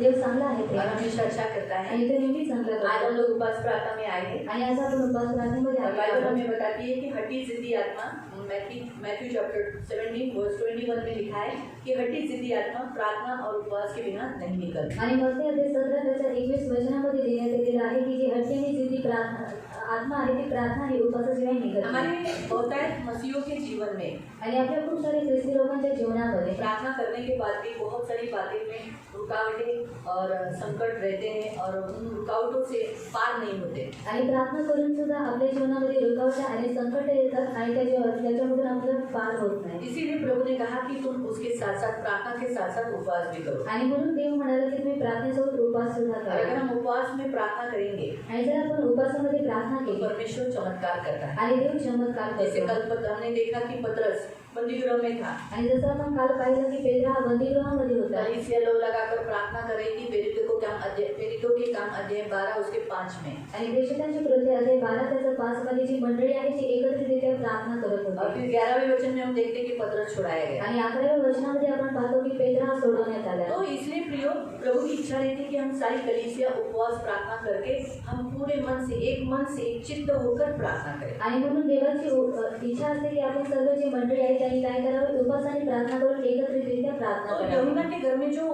देव चांगला आहे ते और हमेशा अच्छा करता है। आणि ते नेहमी चांगलं आज हम करतो. लोग उपास प्रार्थना में आए हैं आणि आज आपण उपास प्रार्थनेमध्ये और आलो बाइबल आहोत. हमें बताती है कि हठी जिद्दी आत्मा, मैथ्यू चैप्टर 17 वर्स 21 में लिखा है कि हठी जिद्दी आत्मा प्रार्थना और उपवास के बिना नहीं निकलती। आणि मत्ती अध्याय 17:21 वचनामध्ये देण्यात आलेलं आहे की जी हट्टी आणि जिद्दी आत्मा आहे ती प्रार्थना आणि उपवासाशिवाय निघत नाही. हमारे बहुतायत मसीहों के जीवन में आणि आपल्या खूप सारे ख्रिस्ती लोकांच्या जीवनामध्ये प्रार्थना करने के बाद भी बहुत सारी बातें में रुकावटें और संकट रहते हैं और उन रुकावटों से पार नहीं होते। आणि प्रार्थना करून सुद्धा आपल्या जीवनामध्ये रुकावटा आणि संकट येतात आणि त्याच्यामधून आपल्याला पार होत नाही. इसीलिए प्रभु ने कहा कि तुम उसके साथ साथ प्रार्थना के साथ साथ उपवास भी करो। आणि म्हणून देव म्हणाला की तुम्ही प्रार्थनेसोबत उपवास सुद्धा और अगर करा. हम उपवास में प्रार्थना करेंगे आणि जर आपण उपवासामध्ये प्रार्थना तो केली परमेश्वर चमत्कार करता है। आणि देव चमत्कार जैसे करतो. कल हमने देखा कि पतरस बंदीगृह में था, आणि जसं आपण काल पाहिलं की पेत्रा हा बंदीगृहामध्ये होता कलीसिया लोग लगाकर प्रार्थना कर रही थी। प्रेरितों के काम अध्याय 12 उसके 5 में। आणि प्रेषितांची कृत्य अध्याय 12 त्याचा 5 मध्ये जी मंडळी आहे ती एकत्रितरित्या प्रार्थना करत और होती. फिर 11वें वचन में हम देखते हैं कि पतरस छुड़ाया गया। आणि 11व्या वचनामध्ये आपण पाहतो की पेत्रा हा सोडवण्यात आला. तो इसलिए प्रियो, प्रभु की इच्छा रहती है कि हम सारी कलीसिया उपवास प्रार्थना करके हम पूरे मन से एक चित्त होकर प्रार्थना करें। आणि म्हणून देवाची इच्छा असते की आपण सर्व जी मंडळी आहे त्यांनी काय करावे, उपवास आणि प्रार्थना करून एकत्रितरित्या प्रार्थना तो करावी. यमुना के घर में जो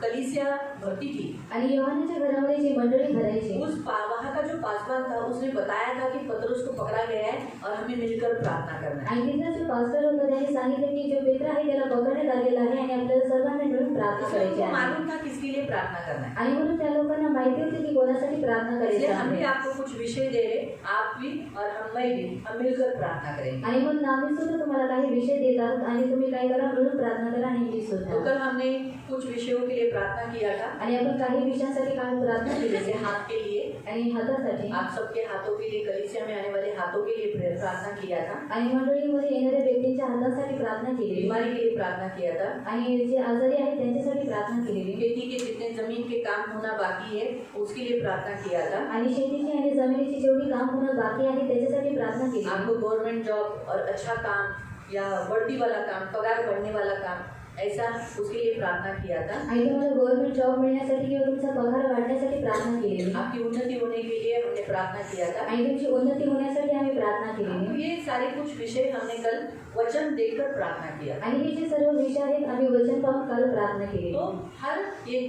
कलीसिया भरती थी, आणि योहानाच्या घरामध्ये जी मंडळी भरायची वहाँ का जो पासवान था उसने बताया था कि पतरस को पकड़ा गया है और हमें मिलकर प्रार्थना करना है। आणि तिथला जो पास्टर होता त्याने सांगितलं की जो पेत्रा आहे त्याला पकडण्यात आलेला आहे आणि आपल्याला सर्वांना मिळून प्रार्थना करायची उनको आहे. मालूम था किसके लिए प्रार्थना करना है। आणि म्हणून त्या लोकांना माहिती होती की कोणासाठी प्रार्थना करायची इसलिए हम भी आहे. आपको कुछ विषय दे रहे, आप भी और मैं भी, हम मिलकर प्रार्थना करेंगे। आणि म्हणून आम्ही सुद्धा तुम्हाला काही विषय देत आहोत आणि तुम्ही काय करा, मिळून प्रार्थना करा आणि मी तो सुद्धा. कल हमने कुछ विषयों के लिए प्रार्थना किया था, आणि आपण काही विषयांसाठी काल प्रार्थना केली जैसे हाथ के लिए, आणि हातासाठी आप सबके हाथों के लिए, कलीसिया में आने वाले हाथों के लिए प्रार्थना किया था, आणि मंडळीमध्ये येणाऱ्या व्यक्तींच्या हातासाठी प्रार्थना केली बीमारी के लिए प्रार्थना किया था, आणि जे आजारी आहेत त्यांच्यासाठी प्रार्थना केलेली खेती के जितने जमीन के काम होना बाकी है उसके लिए प्रार्थना किया था। आणि शेतीची आणि जमिनीची जेवढी काम होणं बाकी आहे त्याच्यासाठी प्रार्थना केली. आपको गवर्नमेंट जॉब और अच्छा काम या बढ़ती वाला काम, पगार बढ़ने वाला काम, ऐसा उसके लिए प्रार्थना किया था। आणि तुम्हाला गव्हर्नमेंट जॉब मिळण्यासाठी किंवा तुमचा पगार वाढण्यासाठी प्रार्थना केलेली. आपकी उन्नति होने के लिए हमने प्रार्थना किया था। आणि तुमची उन्नती होण्यासाठी आम्ही प्रार्थना तो केलेली. ये सारे कुछ विषय हमने कल वचन देखकर प्रार्थना किया। आणि हे जे सर्व विषय आहेत आम्ही वचन पाहून काल प्रार्थना केली. तो हर ये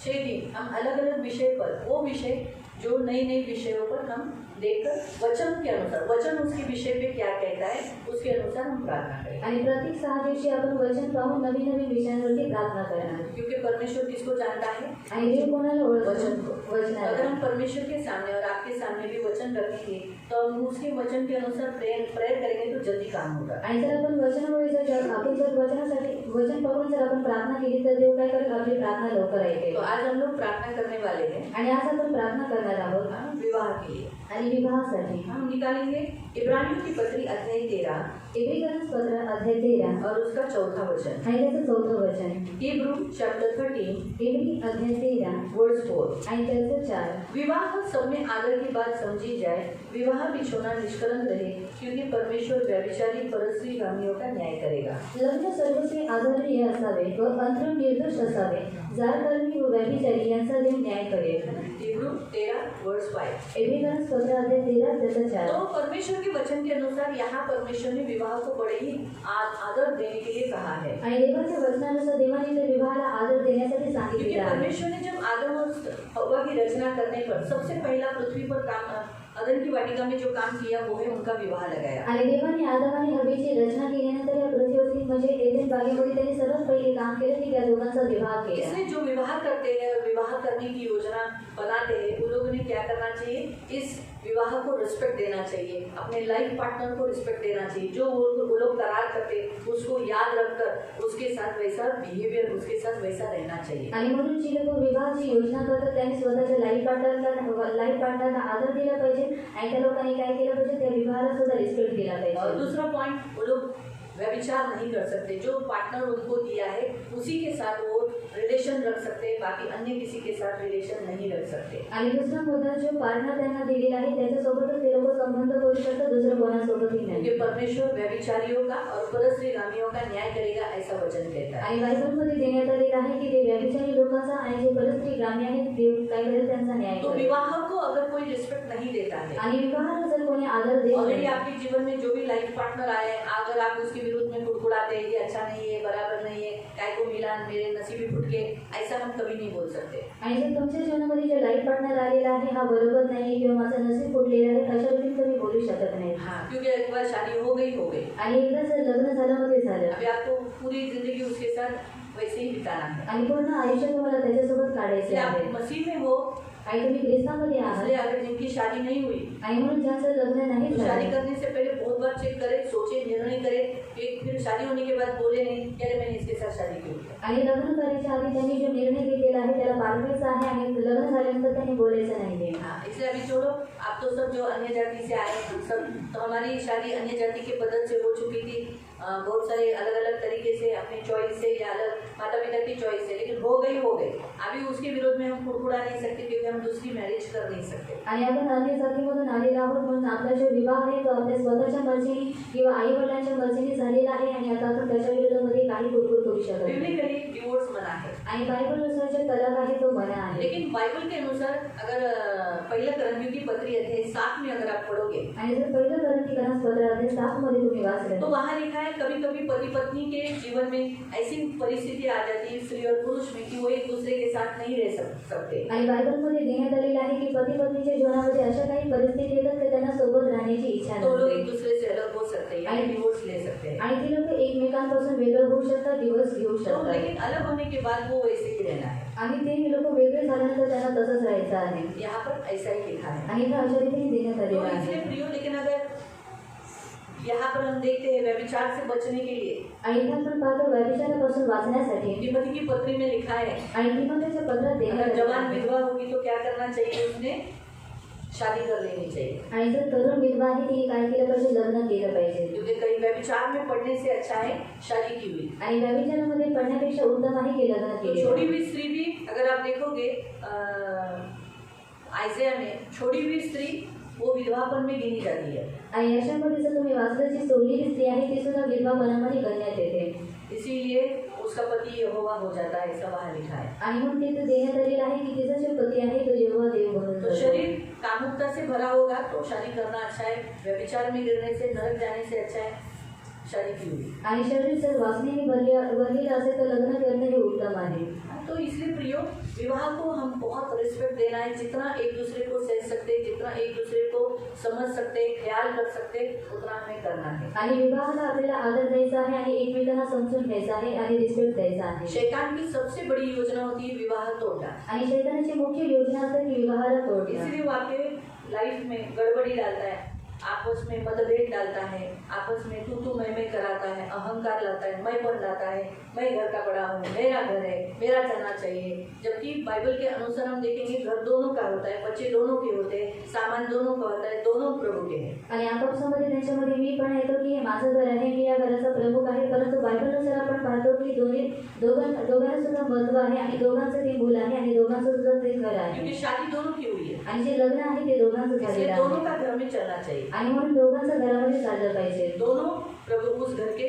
6 दिन हम अलग अलग विषय पर, वो विषय जो नई नई विषयों पर हम देखकर वचन के अनुसार, वचन उसके विषय पे क्या कहता है उसके अनुसार हम प्रार्थना करें। आणि प्रत्येक 6 दिवशी आपण वचन पाहून नवीन नवीन विषयांवरती प्रार्थना करणार. क्योंकि परमेश्वर किसको जानता है? आणि देव कोणाला ओळखतो? वचन को। अगर वचनाला. हम परमेश्वर के सामने और आपके सामने भी वचन रखेंगे तो हम उसके वचन के अनुसार प्रेयर करेंगे तो जल्दी काम होगा। आणि जर आपण वचनामुळे आपण जर वचनासाठी वचन पाहून जर आपण प्रार्थना केली तर देव काय करेल, आपली प्रार्थना लवकर ऐकेल. तो आज हम लोग प्रार्थना करने वाले हैं आणि आज आपण प्रार्थना करणार आहोत विवाह के लिए। आणि विवाहासाठी हम निकालेंगे इब्रानियों की पत्री अध्याय 13 इब्रिकन्स पत्र अध्याय 13 और उसका 4था वचन। आणि त्याचं 4थं वचन. हिब्रू चैप्टर 13 इब्री अध्याय 13 वर्स 4। आणि त्याचं 4. विवाह सब में आदर की बात समझी जाए, विवाह बिछोना निष्कलंक रहे, क्योंकि परमेश्वर व्यभिचारी परस्त्रीगामियों का न्याय करेगा। लग्न सर्वस्वी आदरणीय असावे व अंतरंग निर्दोष असावे, जारकर्मी व व्यभिचारी यांचा देव न्याय करेल. हिब्रू 13 वर्स 5। इब्रिकन्स पत्र अध्याय 13 त्याचं 4. तो परमेश्वर के वचन के अनुसार यहाँ परमेश्वर ने विवाह को बड़े ही आदर देने के लिए कहा है। आणि देवाच्या वचनानुसार देवाने त्या विवाहाला आदर देण्यासाठी क्योंकि सांगितले आहे. परमेश्वर ने जब आदम और हव्वा की रचना करने पर सबसे पहला पृथ्वी पर काम, अदन की वाटिका में जो काम किया वो है उनका विवाह लगाया। आणि देवाने आदम आणि हव्वेची रचना केल्यानंतर या पृथ्वीवरती म्हणजे एदेन बागेमध्ये त्यांनी सर्वात पहिले काम केलं की त्या दोघांचा विवाह केला. इसलिए जो विवाह करते हैं और विवाह करने की योजना बनाते हैं उन लोगों ने क्या करना चाहिए, इस विवाह को रिस्पेक्ट देना चाहिए, अपने लाइफ पार्टनर को रिस्पेक्ट देना चाहिए। जो वो लोग करार करते उसको याद रखकर उसके साथ वैसा बिहेवियर, उसके साथ वैसा रहना चाहिए। आणि म्हणून जी लोक विवाहाची योजना करतात त्यांनी स्वतःच्या लाईफ पार्टनरला आदर दिला पाहिजे आणि त्या लोकांनी काय केलं पाहिजे, त्या विवाहाला सुद्धा रिस्पेक्ट दिला और पाहिजे. दूसरा पॉइंट, वो लोग व्यभिचार नहीं कर सकते। जो पार्टनर उनको दिया है उसी के साथ वो रिलेशन रख सकते हैं, बाकी अन्य किसी के साथ रिलेशन नहीं रख सकते। आणि दुसरा मुद्दा, जो पार्टनर त्यांना दिलेला आहे त्याच्यासोबतच ते लोक संबंध करू शकतात, दुसरं कोणासोबतही नाही. क्योंकि परमेश्वर व्यभिचारियों का और परस्त्रीगामियों का न्याय करेगा, ऐसा वचन कहता है। आणि बायबलमध्ये देण्यात आलेलं आहे की ते व्यभिचारी लोकांचा आणि जे परस्त्री प्राणी आहेत देव काय करेल त्यांचा न्याय तो करेल. विवाह को अगर कोई रिस्पेक्ट नहीं देता है, आणि विवाहाला जर कोणी आदर देत ऑलरेडी नाही आपके जीवन में जो भी लाइफ पार्टनर आए, अगर आप उसके विरुद्ध में कुड़कुड़ाते हैं ये अच्छा नहीं है, बराबर नहीं है, काय को मिला मेरे नसीबी फुटके, ऐसा हम कभी नहीं बोल सकते. आणि जर तुमच्या जीवनामध्ये जे लाईफ पार्टनर आलेला आहे हा बरोबर नाही किंवा माझं नशीब फुटलेलं आहे अशा रीतीने तुम्ही बोलू शकत नाही. हाँ, क्योंकि एक बार शादी हो गई. आणि एकदा जर लग्न झालं मध्ये झालं अभी आपको पूरी जिंदगी उसके साथ वैसे ही बिताना है. आणि पूर्ण आयुष्य तुम्हाला त्याच्यासोबत काढायचे इसलिए आप आहे मसीह में हो, आणि तुम्ही ख्रिस्तामध्ये इसलिए आहात अगर जिनकी शादी नहीं हुई आणि म्हणून ज्यांचं लग्न नाही तो शादी झालं करने से पहले बहुत बार चेक करे, सोचे, निर्णय करे. कि फिर शादी होने के बाद बोले नहीं कि अरे मैंने इसके साथ शादी क्यों की. आणि लग्न करायच्या आधी त्यांनी जो निर्णय घेतलेला आहे त्याला पाळायचा आहे आणि लग्न झाल्यानंतर त्यांनी बोलायचं नाही. हाँ, इसलिए अभी छोड़ो, आप तो सब जो अन्य जाति से आए सब, तो हमारी शादी अन्य जाति के पद्धति से हो चुकी थी. बहुत सारे अलग अलग तरीके से अपनी चॉइस से या अलग माता पिता की चॉइस से, लेकिन हो गई. अभी उसके विरोध में हम कुड़कुड़ा नहीं सकते क्योंकि हम दूसरी मैरिज कर नहीं सकते. आणि आपण अन्य जातीमधून आलेला आहोत म्हणून आपला जो विवाह आहे तो आपल्या स्वतःच्या मर्जीने किंवा आई वडिलांच्या मर्जीने झालेला आहे आणि आता आपण त्याच्या विरोधामध्ये काही कुरकुर करू शकत नाही. बिब्लिकली डिवोर्स मना है. आणि बायबलनुसार जो तलाक आहे तो मना आहे. लेकिन बाइबल के अनुसार अगर पहले करंथियों की पत्री अध्याय 7 में अगर आप पढ़ोगे आणि जर पहिलं करंथीकरण पत्र अध्याय 7 मध्ये तुम्ही वाचलं तो वहाँ लिखा है कभी कभी पति पत्नी के जीवन में ऐसी परिस्थिति आ जाती है स्त्री और पुरुष में कि वो एक दूसरे के साथ नहीं रह सकते. आणि बायबलमध्ये देण्यात आलेलं आहे की पती पत्नीच्या जीवनामध्ये अशा काही परिस्थिती येतात की त्यांना सोबत राहण्याची इच्छा तो लोग एक नसते दूसरे से अलग हो सकते हैं या डिवोर्स ले सकते हैं. आणि ती लोक एकमेकांपासून वेगळं होऊ शकतात दिवस घेऊ तो शकतात लेकिन अलग होने के बाद वो वैसे ही रहना है. आणि ते लोक वेगळे झाल्यानंतर त्यांना तसंच राहायचं आहे यहाँ पर ऐसा ही लिखा है. आणि इथं अशा रीतीने देण्यात तो आलेलं इसलिए आहे. प्रियो, लेकिन अगर यहाँ पर हम देखते हैं व्यभिचार से बचने के लिए आणि इथं आपण पाहतो व्यभिचारापासून वाचण्यासाठी तिमोथी की पत्री में लिखा है आणि तिमोथेच्या पत्रात देण्यात अगर आलेलं जवान आहे. विधवा होगी तो क्या करना चाहिए, उसने शादी कर लेनी चाहिए. आणि जर तरुण विधवा आहे तिने काय केलं पाहिजे, लग्न केलं पाहिजे. क्योंकि कहीं व्यभिचार में पड़ने से अच्छा है शादी की हुई. आणि व्यभिचारामध्ये पडण्यापेक्षा उत्तम आहे की लग्न तो केले. छोड़ी हुई स्त्री भी अगर आप देखोगे आइज़ाया में छोड़ी हुई स्त्री वो विधवापन में गिनी जाती है. आणि याच्यामध्ये जर तुम्ही वाचलं जी सोडलेली स्त्री आहे ती सुद्धा विधवापणामध्ये गणण्यात येते. इसीलिए उसका पति यहोवा हो जाता है, ऐसा वहाँ लिखा है. आणि म्हणून तिथे देण्यात आलेलं आहे की तिचा जो पती आहे तो जेव्हा देव बनून तो जातो. शरीर कामुकता से भरा होगा तो शादी करना अच्छा है. व्यभिचार में गिरने से, नरक जाने से अच्छा है शादी की हुई. आणि शरीर जर वासनेने भरलेलं असेल तर लग्न करणं हे उत्तम आहे. तो इसलिए प्रियो, विवाह को हम बहुत रिस्पेक्ट देना है. जितना एक दूसरे को सह सकते, जितना एक दूसरे को समझ सकते, ख्याल कर सकते, उतना हमें करना है. आणि विवाहाला आपल्याला आदर द्यायचा आहे आणि एकमेकांना समजून घ्यायचा आहे आणि रिस्पेक्ट द्यायचा आहे. शैतान की सबसे बड़ी योजना होती है विवाह तोड़ना. आणि शैतानाची मुख्य योजना असते की विवाहाला तोडणं. इसलिए वो आपके लाइफ में गड़बड़ी डालता है, आपस में मतभेद डालता है, आपस में तू मैं कराता है, अहंकार लाता है, मैंपन लाता है, मैं घर का बड़ा हूँ, मेरा घर है, मेरा चलना चाहिए. जबकि बाइबल के अनुसार हम देखेंगे घर दोनों का होता है, बच्चे दोनों के होते हैं, सामान दोनों का होता है, दोनों प्रभु के हैं. आणि आपापसामध्ये त्यांच्यामध्ये मी पण येतो की हे माझं घर आहे, मी या घराचा प्रमुख आहे. परंतु बायबलनुसार आपण पाहतो की दोघांना सुद्धा महत्व आहे आणि दोघांचं ते मूल आहे आणि दोघांचं सुद्धा ते घर आहे. क्योंकि शादी दोनों की हुई है, आणि जे लग्न आहे ते दोघांचं इसलिए झालेलं दोनों आहे का घर में चलना चाहिए. आणि म्हणून दोघांचं घरामध्ये चाललं पाहिजे. दोनों प्रभु उस घर के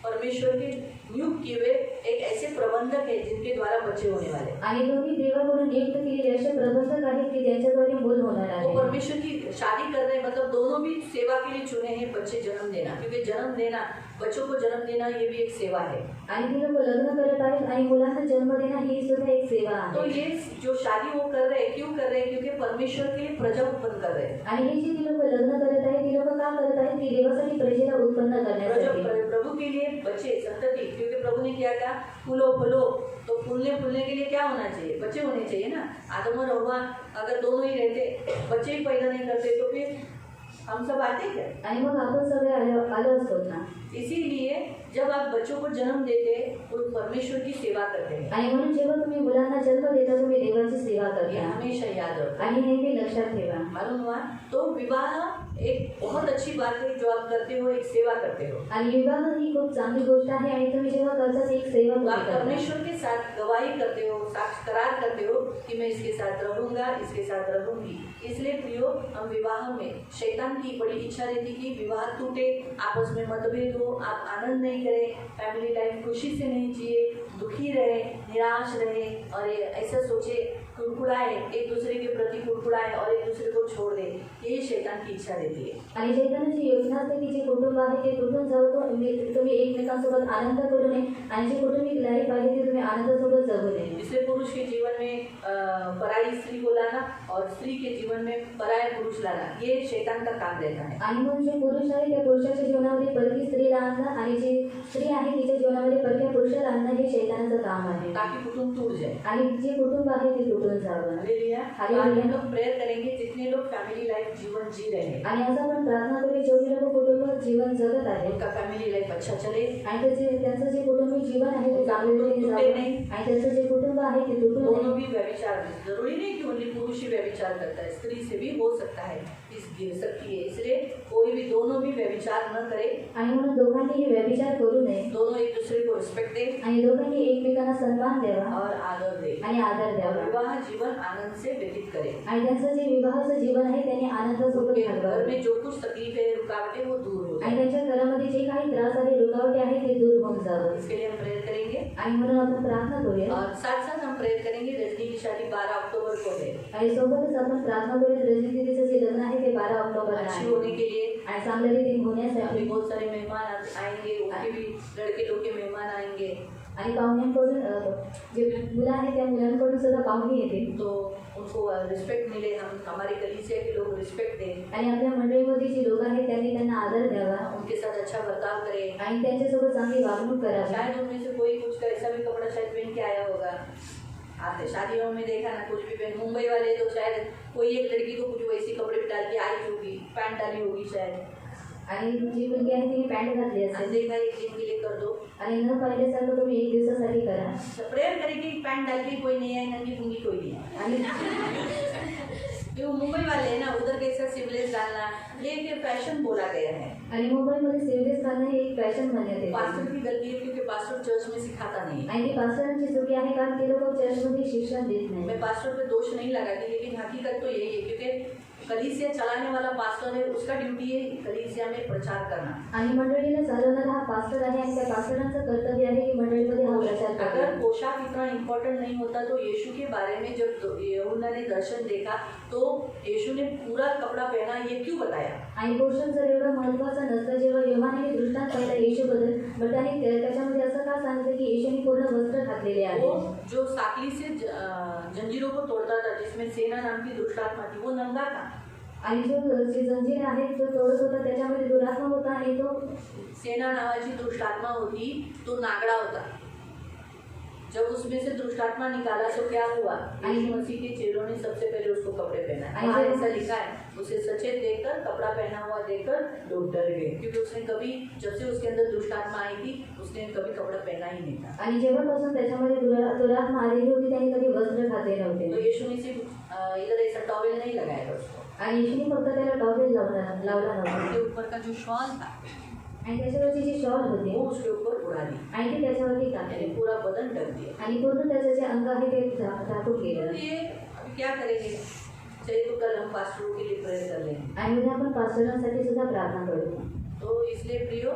परमेश्वर के नियुक्त किए हुए एक ऐसे प्रबंधक है जिनके द्वारा बच्चे होने वाले. आणि दोन्ही देवाकडून नियुक्त केलेले असे प्रबंधक आहेत की त्यांच्याद्वारे मूल होणार वो आहे. परमेश्वर की शादी कर रहे हैं, मतलब दोनों भी सेवा के लिए चुने हैं बच्चे जन्म देना. क्योंकि जन्म देना, बच्चों को जन्म देना ये भी एक सेवा है. आणि ती लोक लग्न करत आहेत आणि मुलांना जन्म देणं ही सुद्धा एक सेवा तो आहे. ये जो शादी वो कर रहे हैं, क्यों कर रहे हैं? क्योंकि परमेश्वर के लिए प्रजा उत्पन्न कर रहे हैं. आणि हे जी ती लोक लग्न करत आहेत ती लोक का करत आहेत की देवासाठी प्रजेला उत्पन्न करण्यासाठी. प्रभु के लिए बच्चे, संतति. क्योंकि प्रभु ने क्या कहा, फूलो फलो. तो फूलने के लिए क्या होना चाहिए? बच्चे होने चाहिए ना. आदम और हव्वा अगर दोनों ही रहते, बच्चे ही पैदा नहीं करते तो फिर हम सब आते क्या? आणि मग आपण सगळे आलो असतो ना. इसीलिए जब आप बच्चों को जन्म देते वो परमेश्वर की सेवा करते हैं. आणि म्हणून जेव्हा तुम्ही मुलांना जन्म देता तुम्ही देवाची सेवा ये करता हमेशा याद रखो. आणि नेहमी लक्षात ठेवा. मालूम हुआ? तो विवाह एक बहुत अच्छी बात है जो आप करते हो, एक सेवा करते हो। आणि विवाह ही खूप चांगली गोष्ट आहे आणि तुम्ही जेव्हा करता एक सेवा तो तुम्ही आप करता. परमेश्वर के साथ गवाही करते हो, साक्षात्कार करते हो कि मैं इसके साथ रहूंगा, इसके साथ रहूंगी। इसलिए प्रियो, हम विवाह में शैतान की बड़ी इच्छा रहती कि विवाह टूटे, आपस में मतभेद हो, आप आनंद नहीं करें, फैमिली लाइफ खुशी से नहीं जिए, दुखी रहे, निराश रहे और ऐसा सोचे, कुड़कुड़ाए, एक दूसरे के प्रति कुड़कुड़ाए और एक दूसरे को छोड़ दे, ये शैतान की इच्छा रहती है। आणि शैतानाची योजना असते की जे कुटुंब आहे ते तुटून जावं, तुम्ही एकमेकांसोबत आनंद करू नये आणि जे कौटुंबिक लाईफ आहे ते तुम्ही आनंदासोबत जगू नये. इसलिए पुरुष के जीवन में पराई स्त्री को लाना और स्त्री के जीवन में पराया पुरुष लाना, ये शैतान का काम रहता है। आणि म्हणून जे पुरुष आहे त्या पुरुषाच्या जीवनामध्ये परकी स्त्रीला आणणं आणि जे स्त्री आहे तिच्या जीवनामध्ये परक्या पुरुषाला आणणं हे शैतानाचं काम आहे. ताकि कुटुंब टूट जाए आणि जे कुटुंब आहे ते तुटून जावं. हालेलुया। हालेलुया। आज हम लोग प्रेयर करेंगे जितने लोग फैमिली लाइफ जीवन जी रहे हैं, आणि असं आपण प्रार्थना करूया जेवढे लोक कुटुंब जीवन जगत आहे उनका फैमिली लाइफ अच्छा चले, आणि त्यांचं जे कुटुंबिक जीवन आहे ते चांगले रीतीने जावं आणि त्यांचं जे कुटुंब आहे ते तुटू दोनों नये. भी व्यभिचार, जरूरी नहीं कि ओनली पुरुष ही व्यभिचार करता है, स्त्री से भी हो सकता है, इस गिर सकती है। इसलिए कोई भी, दोनों भी व्यभिचार न करे आणि म्हणून दोघांनीही व्यभिचार करू नये दोनों एक दूसरे को रिस्पेक्ट दे आणि दोघांनी एकमेकांना सन्मान द्यावा और आदर दे आणि आदर और द्यावा विवाह जीवन आनंद से व्यतीत करे। आणि त्यांचं जे विवाहाचं जीवन आहे त्यांनी आनंदासोबत उनके घर घालवावं में जो कुछ तकलीफ है, रुकावटें, वो दूर हो आणि जाए। त्यांच्या घरामध्ये जे काही त्रास आहे रुकावटे आहे ते दूर होऊन जावं. इसके लिए हम प्रेयर करेंगे आणि म्हणून आपण प्रार्थना करूया और साथ साथ हम प्रेयर करेंगे। रजनी की शादी 12 अक्टूबर को है, आणि सोबतच आपण प्रार्थना करूया रजनी दीदीचं जे लग्न आहे ते 12 ऑक्टोबरला अच्छी आहे होने के लिए आणि चांगल्या रीतीने अभी होण्यासाठी बहुत सारे मेहमान आएंगे, उनके भी लड़के लोग के मेहमान आएंगे, आणि पाहुण्यांकडून जे मुलं आहे त्या मुलांकडून सुद्धा पाहुणे येतील तो उनको रिस्पेक्ट मिले, हम हमारे कलीसिया के लोग रिस्पेक्ट दें, आणि आपल्या मंडळीमध्ये जे लोक आहेत त्यांनी त्यांना आदर द्यावा उनके साथ अच्छा बर्ताव करें। आणि त्यांच्यासोबत चांगली वागणूक करावी. शायद उनमें से कोई कुछ का ऐसा भी कपड़ा शायद पहन के आया होगा, आते शादियों में देखा ना, कुछ भी पहन, मुंबई वाले तो शायद कोई एक लड़की को कुछ वैसी कपड़े डाल के आई होगी, पैंट डाली होगी शायद, आणि जी मुलगी आहे तिने पॅन्ट घातली असेल देखा एक दिन के लिए कर दो। आणि न पाहिल्यासारखं तुम्ही एक दिवसासाठी करा प्रेयर करेंगे कि पैंट डाल के कोई नहीं है, नंगी पुंगी कोई नहीं है। आणि जो मुंबई वाले हैं ना, उधर कैसा सिवलेस डालना, ये एक फैशन बोला गया है। आणि मुंबईमध्ये सिव्हिल्स घालणं हे एक फॅशन मानण्यात येते पास्टर की गलती है क्योंकि पास्टर चर्च में सिखाता नहीं है। आणि ती पास्टरांची चुकी आहे कारण ते लोक चर्चमध्ये शिक्षण देत नाही. मैं पास्टर पे दोष नहीं लगाती, लेकिन हकीकत तो यही है क्योंकि कलीसिया चलाने वाला पास्टर है, उसका ड्यूटी है कलीसिया में प्रचार करना। आणि मंडळीला चालवणारा हा पास्टर आहे आणि त्या पास्टरांचं कर्तव्य आहे की मंडळीमध्ये हा प्रचार अगर करावा. पोशाक इतना इम्पोर्टेंट नहीं होता तो यीशु के बारे में जब यूहन्ना ने दर्शन देखा तो यीशु ने पूरा कपड़ा पहना, ये क्यों बताया? आणि पोषण जर एवढं महत्त्वाचं नसतं, जेव्हा योहाने दृष्टांत पाहिला येशूबद्दल, मग त्याने त्याच्यामध्ये असं का सांगितलं की येशूने पूर्ण वस्त्र घातलेले आहे. वो जो साकली से जंजीरों को तोड़ता था, जिसमें सेना नाम की दुष्टात्मा थी, वो नंगा था। आणि जे जंजीर आहे तो तोडत होता त्याच्यामध्ये दुरात्मा होता आणि तो सेना नावाची दुष्टात्मा होती, तो नागड़ा होता। जब उसमें से दुष्टात्मा निकाला तो क्या हुआ? यीशु मसीह के चेलों ने सबसे पहले उसको कपड़े पहनाए। वहाँ ऐसा लिखा है, उसे सचेत देखकर, कपड़ा पहना हुआ देखकर लोग डर गए, क्योंकि उसने कभी, जब से उसके अंदर दुष्टात्मा आई थी, उसने कभी कपड़ा पहना ही नहीं था। आणि जेव्हापासून त्याच्यामध्ये दुरात्मा आलेली होती त्याने कधी वस्त्र घातले नव्हते. तो यीशु ने सिर्फ इधर ऐसा टॉवेल नहीं लगाया था उसको, आणि येशूने फक्त त्याला टॉवेल लावला नव्हता उसके ऊपर का जो शॉल था आणि त्याच्यावरची जी शॉल होती वो उसके ऊपर उड़ा दी, आणि ती त्याच्यावरती यानी टाकली पूरा बदन ढक दिया। आणि पूर्ण त्याचं जे अंग आहे ते झाकून तो गेलं. ये अभी क्या करेंगे? चलिए तो कल हम पास्टरों के लिए प्रेयर कर लेंगे। आणि उद्या आपण पास्टरांसाठी सुद्धा प्रार्थना करू. तो इसलिए प्रियो,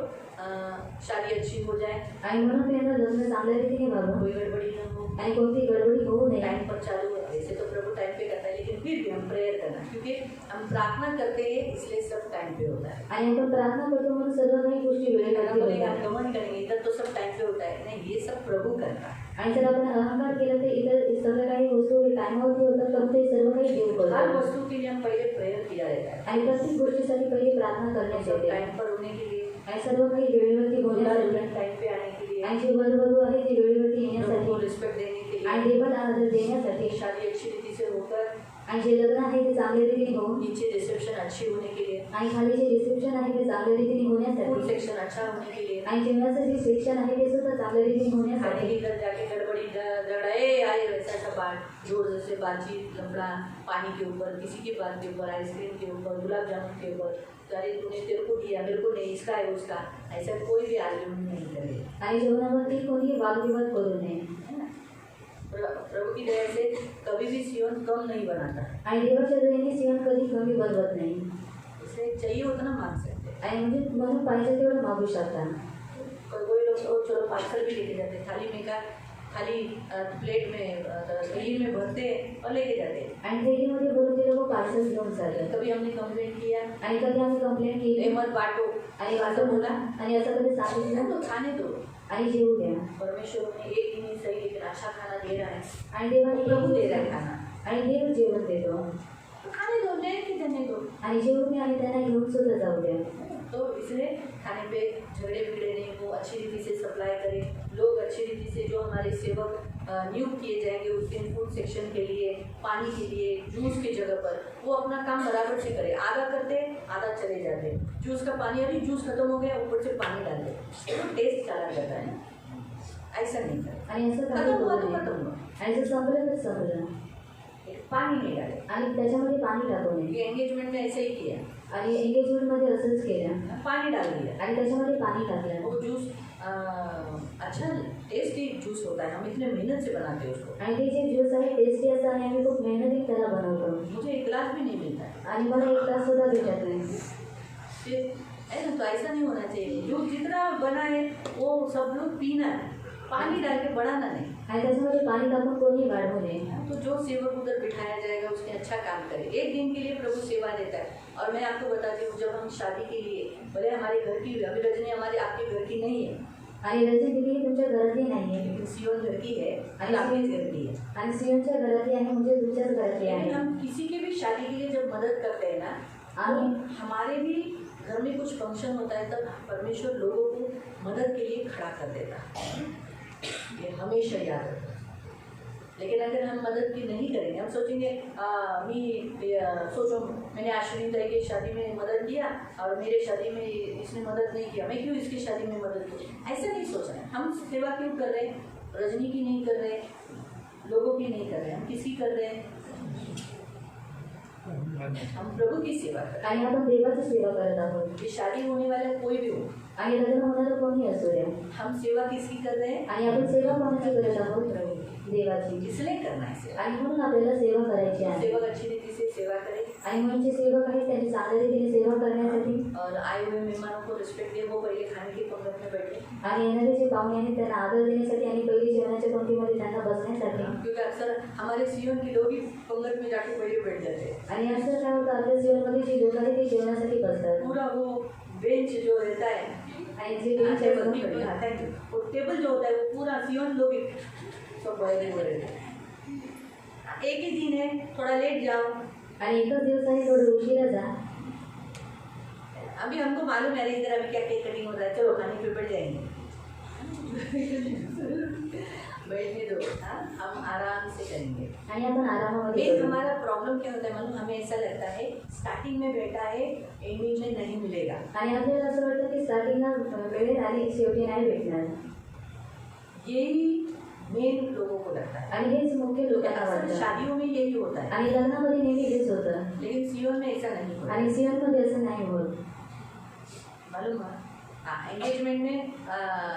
शादी अच्छी हो जाए, आणि म्हणून त्यांना लग्न चांगल्या रीतीने व्हावं कोई गड़बड़ी न हो, आणि कोणती गडबडी होऊ नये. टाइम पर चालू है। वैसे तो प्रभु टाइम पे करता है, लेकिन फिर भी हम प्रेयर करना, क्योंकि हम प्रार्थना करते हैं इसलिए सब टाइम पे होता है। आणि आपण प्रार्थना करतो म्हणून सर्व काही गोष्टी वेळेवरती बोलेगा होतात. गमन करेंगे, इधर तो सब टाइम पे होता है, नहीं, ये सब प्रभु करता है। आणि जर आपण अहंकार केला तर इतर सर्व काही वस्तू टायमावरती होतात, पण ते सर्व काही देव हर करतो. वस्तू के लिए हम पहले प्रेयर किया रहता है, आणि प्रत्येक गोष्टीसाठी पहिली प्रार्थना करण्यात सब येते टाइम पर होने के लिए, आणि सर्व काही वेळेवरती होण्यासाठी टाइम पे आने के लिए, आणि जे वधू आहे ते वेळेवरती प्रभु को येण्यासाठी रिस्पेक्ट देने के आणि लिए, देवाला आदर देण्यासाठी शादी अच्छी रीति से होकर आणि जे लग्न आहे ते चांगल्या रीतीने होऊन नीचे रिसेप्शन अच्छी होने के लिए, आणि खाली जे रिसेप्शन आहे ते चांगल्या रीतीने फूड होण्यासाठी सेक्शन अच्छा होने के लिए, आणि जेवणाचं जे सेक्शन आहे ते सुद्धा चांगल्या रीतीने खाने होण्यासाठी के घर जाके गड़बड़ी झगड़ा आए वैसा सब बात जोर से बातचीत लफड़ा पानी के ऊपर, किसी की बात के ऊपर, आइसक्रीम के ऊपर, गुलाब जामुन के ऊपर, अरे तूने तेरे को दिया मेरे को नहीं, इसका है उसका, ऐसा कोई भी आर्ग्यूमेंट नहीं करे। आणि जेवणावरती कोणीही वादविवाद करू नये है ना? प्रभु की दया से कभी भी सियोन कम नहीं बनाता, आणि देवाच्या दयेने सिंहन कधी कमी बनवत नाही इसलिए चाहिए उतना मांग सकते हैं। आणि म्हणजे म्हणून पाहिजे तेवढं मागू शकता कोई लोग तो चलो पार्सल भी लेके जाते, थाली में का खाली प्लेट में दही में भरते और लेके जाते। आणि थैलीमध्ये भरून ते लोक पार्सल घेऊन जातात कभी हमने कंप्लेंट किया, आणि कधी आम्ही कंप्लेंट केली मत बांटो, आणि वाटो बोला आणि असं कधी सांगितलं तो खाने दो। आणि जेवू द्या परमेश्वर ने एक ही नहीं सही लेकिन अच्छा खाना दे रहा है, आणि देवाने प्रभु दे रहा है खाना, आणि देव जेवण देतो तो खाने दो, ले के देने दो। आणि जेवू द्या आणि त्यांना घेऊन सुद्धा जाऊ द्या तो इसलिए खाने पे झगड़े बिगड़े नहीं हो, अच्छी रीति से सप्लाई करें। लोग अच्छी रीति से जो हमारे सेवक नियुक्त किए जाएंगे उस दिन फूड सेक्शन के लिए, पानी के लिए, जूस की जगह पर वो अपना काम बराबर से करें। आधा करते आधा चले जाते, जूस का पानी अभी जूस खत्म हो गया ऊपर से पानी डाल दे, तो टेस्ट चला जाता है ना, ऐसा नहीं करें। आणि असं काही खत्म हुआ करू तो नये खत्म हुआ, आणि जर संपलं तर संपलं पानी नहीं डाले। आणि त्याच्यामध्ये पाणी टाकू नये ये एंगेजमेंट में ऐसे ही किया, आणि एंगेजमेंटमध्ये असंच केलं पानी डाल दिया आणि त्याच्यामध्ये पाणी टाकलं वो जूस अच्छा टेस्टी जूस होता है, हम इतने मेहनत से बनाते हैं उसको। आणि ते जे ज्यूस आहे टेस्टी असं आणि आम्ही खूप मेहनतीने त्याला बनवतो मुझे एक गिलास भी नहीं मिलता है, आणि मला एक तास सुद्धा भेटत नाही फिर है ना, तो ऐसा नहीं होना चाहिए। जो जितना बना है वो सब लोग पीना है, पानी डाल के बढ़ाना नहीं। आणि त्याच्यामध्ये पाणी टाकून कोणीही वाढवू नये तो जो सेवक उधर बिठाया जाएगा उसने अच्छा काम करे। एक दिन के लिए प्रभु सेवा देता है। और मैं आपको बताती हूँ, जब हम शादी के लिए, भले हमारे घर की, अभी रजनी हमारे आपके घर की नहीं है, आणि रजनी दिदी तुमच्या घरातली नाही आहे लेकिन सियोन घर की है आणि और आपके घर की है। आणि सिंहच्या घरातली आहे म्हणजे तुमच्याच घरातली आहे लेकिन हम किसी की भी शादी के लिए जब मदद करते हैं ना, तो हमारे भी घर में कुछ फंक्शन होता है तब परमेश्वर लोगों को मदद के लिए खड़ा कर देता है, ये हमेशा याद रखना। लेकिन अगर हम मदद की नहीं करेंगे, हम सोचेंगे सोचो मैंने आश्विन ताई की शादी में मदद किया और मेरे शादी में इसने मदद नहीं किया, मैं क्यों इसकी शादी में मदद करूँ, ऐसा नहीं सोचना है। हम सेवा क्यों कर रहे हैं, रजनी की नहीं कर रहे, लोगों की नहीं कर रहे, हम किसकी कर रहे हैं, हम प्रभु की सेवा कर रहे आणि आपण देवाची सेवा करत आहोत हैं। ये शादी होने वाला कोई भी हो, आणि लग्न होणारं कोणी असू द्या हम सेवा किसकी कर रहे हैं, आणि आपण सेवा कोणाची करत आहोत देवाची इसलिए करना है सेवा। आणि म्हणून आपल्याला सेवा करायची आहे सेवक अच्छी रीति से सेवा करें आणि म्हणजे सेवक आहे त्यांनी चांगल्या रीतीने सेवा करण्यासाठी और आए हुए मेहमानों को रिस्पेक्ट दे, वो पहले खाने की पंगत में बैठे, आणि येणारे जे पाहुणे आहेत त्यांना आदर देण्यासाठी आणि पहिली जेवणाच्या पंक्तीमध्ये त्यांना बसण्यासाठी क्योंकि अक्सर हमारे सियोन के लोग ही पंगत में जाके पहले बैठ जाते हैं। आणि असं काय होतं आपल्या जीवनामध्ये जे लोक आहेत ते जेवणासाठी बसतात पूरा वो बेंच जो रहता है, आणि जे बेंच टेबल असतं, थैंक यू, वो टेबल जो होता है वो पूरा सियोन लोग ही सब बैठे हुए रहते हैं। एक ही दिन है, थोड़ा लेट जाओ, आणि एकच दिवस आहे थोडं उशिरा जा अभी हमको मालूम है इधर अभी क्या केक कटिंग होता है, चलो खाने पे बैठ जाएंगे बैठने दो, हाँ हम आराम से करेंगे। आणि आपण आरामामध्ये एक करू. हमारा प्रॉब्लम क्या होता है मालूम, हमें ऐसा लगता है स्टार्टिंग में बैठा है एंडिंग में नहीं मिलेगा। आणि आपल्याला असं वाटतं की स्टार्टिंगला वेळेत आली शेवटी नाही भेटणार यही मेन लोगों को लगता है, आणि हेच मुख्य लोकांना अक्सर वाटतं शादियों में यही होता है, आणि लग्नामध्ये नेहमी हेच होतं लेकिन सियोन में ऐसा नहीं होता। आणि सिंहमध्ये असं नाही होत मालूम है, एंगेजमेंट में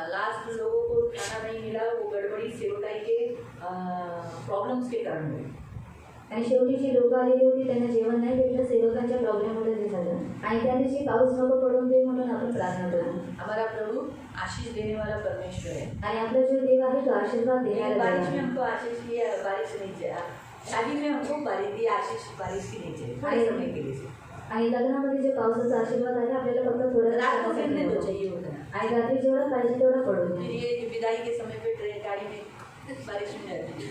लास्ट लोगों को खाना नहीं मिला, वो गड़बड़ी सेवकाई के प्रॉब्लम्स के कारण हुई। आणि शेवटी जी लोक आलेली होती त्यांना जेवण नाही भेटलं सेवकांच्या प्रॉब्लेममुळे ते झालं आणि त्या दिवशी पाऊस नको पडून दे म्हणून आपण प्रार्थना करू हमारा प्रभु आशीष देने वाला परमेश्वर है। आणि आपला जो देव आहे तो आशीर्वाद लेकिन देणारा बारिश देव में आहे हमको आशीष की बारिश नहीं चाहिए, शादी में हमको बारिश दी आशीष बारिश की नहीं चाहिए, थोड़े समय के लिए। आणि लग्नामध्ये जे पावसाचा आशीर्वाद आहे आपल्याला फक्त थोडं रात को गिरने तो चाहिए होता है, आणि रात्री जेवढा पाहिजे तेवढा पडू फिर नये ये विदाई के समय पे ट्रेन गाड़ी में बारिश में जाती है।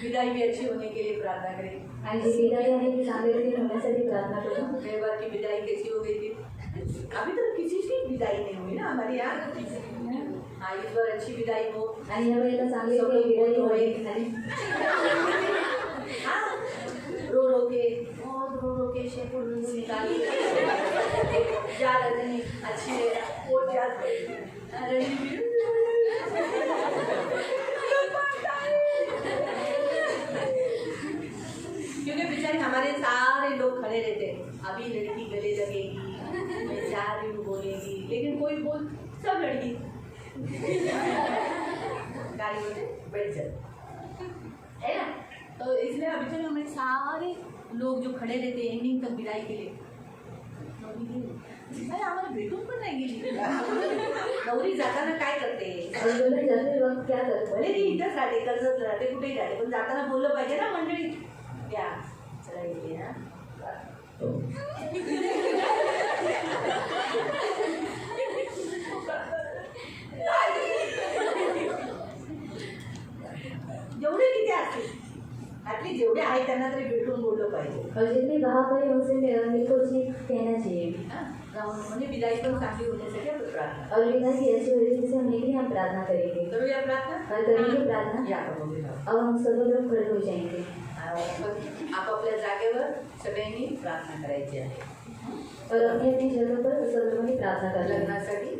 विदाई भी अच्छी होने के लिए प्रार्थना करें। आणि जी विदाई आहे ती चांगल्या रीतीने होण्यासाठी प्रार्थना करू कई बार की विदाई कैसी हो गई थी, अभी तक किसी की विदाई नहीं हुई ना हमारे यहाँ, हाँ, इस बार अच्छी विदाई हो। आणि यावेळी आता चांगली सब लोग विदाई बोल होईल रहे आणि हाँ, रो रो के बहुत रो रो के शेपुर से निकाली जा रजनी अच्छी है वो जा रजनी क्योंकि बेचारे हमारे सारे लोग खड़े रहते अभी लड़की गले लगेगी मैं जा रही हूँ बोलेगी लेकिन कोई बोल सब लड़की गाड़ी बोलते बैठ चल है ना। तो इसलिए अभी तक हमारे सारे लोग जो खड़े रहते एंडिंग तक विदाई के लिए अरे आम्हाला भेटून पण नाही गेली नवरी जाताना काय करते बोलले जाते वक्त क्या करतो भले ती इथंच राहते कर्जत राहते कुठेही राहते पण जाताना बोललं पाहिजे ना मंडळी या चला येते ना जेवढे किती असतील ॲटलीस्ट जेवढे आहेत त्यांना तरी भेटून बोललं पाहिजे और जितने वहाँ पर है उनसे मिलकर उसने कहना चाहिए हां जाऊन म्हणजे विदाई पण चांगली होण्यासाठी आपण प्रार्थना और विदाई की ऐसी होगी जिसे हम लेकिन हम प्रार्थना करेंगे करूया प्रार्थना और करेंगे प्रार्थना या आपण बोलूया अब हम सब लोग खड़े हो जाएंगे आपापल्या जागेवर सगळ्यांनी प्रार्थना करायची आहे और अपनी अपनी जगह पर सब लोगों ने प्रार्थना करना है लग्नासाठी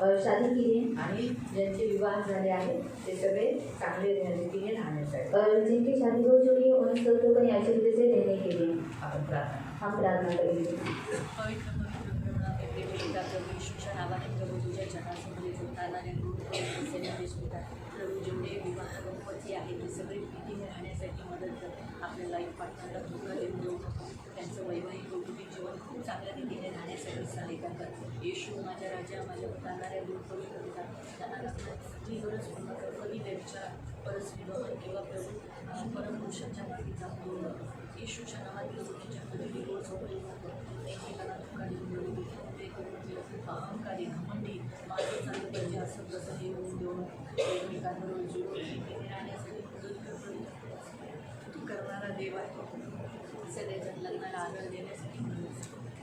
और शादी के लिए आणि ज्यांचे विवाह झाले आहेत ते सगळे चांगले रीतीने राहण्यासाठी और जिनकी शादी हो चुकी है उन सब लोगों ने अच्छे तरीके से रहने के लिए आपण प्रार्थना हम प्रार्थना करेंगे पवित्र शिक्षण नावाने प्रभू तुझ्या जनासमोर जोडणाऱ्या प्रभू जेवढे विवाह गणपती आहेत ते सगळे प्रीतीने राहण्यासाठी मदत कर आपल्या लाईफ पार्टनरला धोका देऊन देऊ नको त्यांचं वैवाहिक कौटुंबिक जीवन खूप चांगल्या रीतीने राहण्यासाठी सहायता कर येशू माझ्या राजा माझ्या उतारणाऱ्या दूर पवित्र होता त्यांना जी गरज पूर्ण कर कधी व्यविचार परस्विरोहन किंवा प्रभू परमपुरुषांच्या मागे जाऊ नको येशूच्या नावातील लोकांच्या कधी गोड झोपली नको एकमेकांना धोका देऊन देऊ ते करून अहंकारी घमंडी माझं चांगलं पाहिजे असं कसं हे होऊन देऊ नको एकमेकांबरोबर जुळून राहण्यासाठी मदत तू करणारा देव आहे सगळ्याच्या लग्नाला आदर देण्यासाठी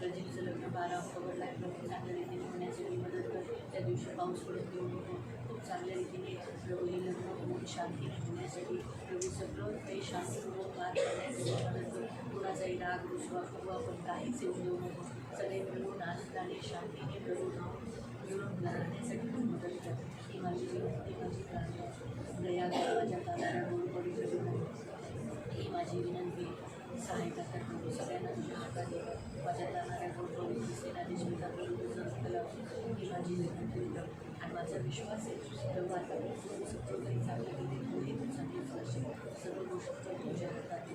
रजिनीचं लग्न 12 ऑक्टोबरला प्रभू चांगल्या रीतीने होण्यासाठी मदत कर त्या दिवशी पाऊस पडत देऊ नको खूप चांगल्या रीतीने प्रभू हे लग्न होऊन शांतीने होण्यासाठी प्रभू सगळं काही शांतीपूर्वक पार करण्यासाठी मदत कर कुणाचाही राग रुसवा किंवा आपण काहीच येऊ देऊ नको सगळे मिळून आनंदाने शांतीने प्रभू मिळून राहण्यासाठी पण मदत कर ही माझी विनंती माझी प्रार्थना दया कर माझ्या तालाला गोड पवित्र ही माझी विनंती सहायता कर प्रभू सगळ्यांना तुझ्या हातात ये माझ्या जाणाऱ्या गोड पवित्र सेनाधीशमिता प्रभू तुझं ही माझी विनंती आणि माझा विश्वास आहे प्रभू आता सगळं काही चांगलं केले पुढे पण चांगलीच वर्ष सर्व गोष्टी तुझ्या हातात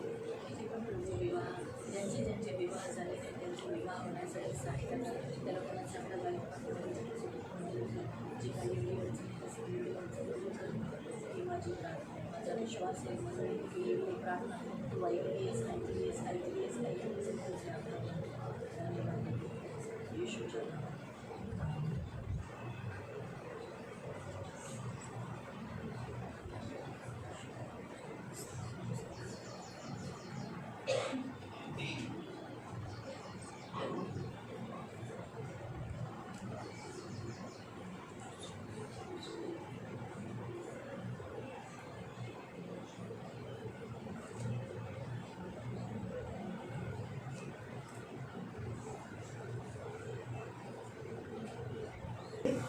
किती पण प्रभू विवाह ज्यांचे ज्यांचे विवाह झाले त्यांचे विवाह होण्यासाठी सहायता कर त्याला कोणा चांगला बाईक जी काही ही माझी प्रार्थना माझा विश्वास आहे मंडळी केली प्रार्थना तू ऐकली आहेस ऐकली आहेस ऐकली आहेस ऐकली आहेस येशूच्या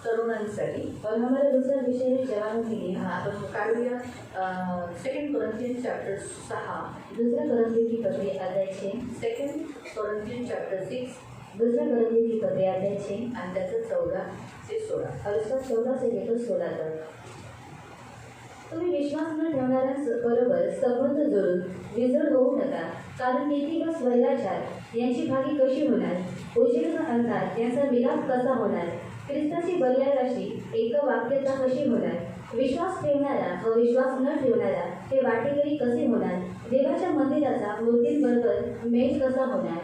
तरुणांसाठी और हमारा दूसरा विषय है जवानों के लिए आपण काढूया 2 कोरिन्थियन्स चॅप्टर 6 दूसरा करंदी की पत्री अध्याय 6 2 कोरिन्थियन्स चॅप्टर 6 दूसरा करंदी की पत्री अध्याय 6 आणि त्याचं 14 ते 16 और उसका 14 से लेकर 16 तक तुम्ही विश्वास न ठेवणाऱ्यांबरोबर संबंध जोडून विजळ होऊ नका कारण नीती व स्वैराचार यांची भागी कशी होणार उजेड व अंधार यांचा मिलाप कसा होणार ख्रिस्ताची बलियाराशी एक वाक्यता कशी होणार विश्वास ठेवणारा व विश्वास न ठेवणारा हे वाटेकरी कसे होणार देवाच्या मंदिराचा मूर्तींबरोबर मेळ कसा होणार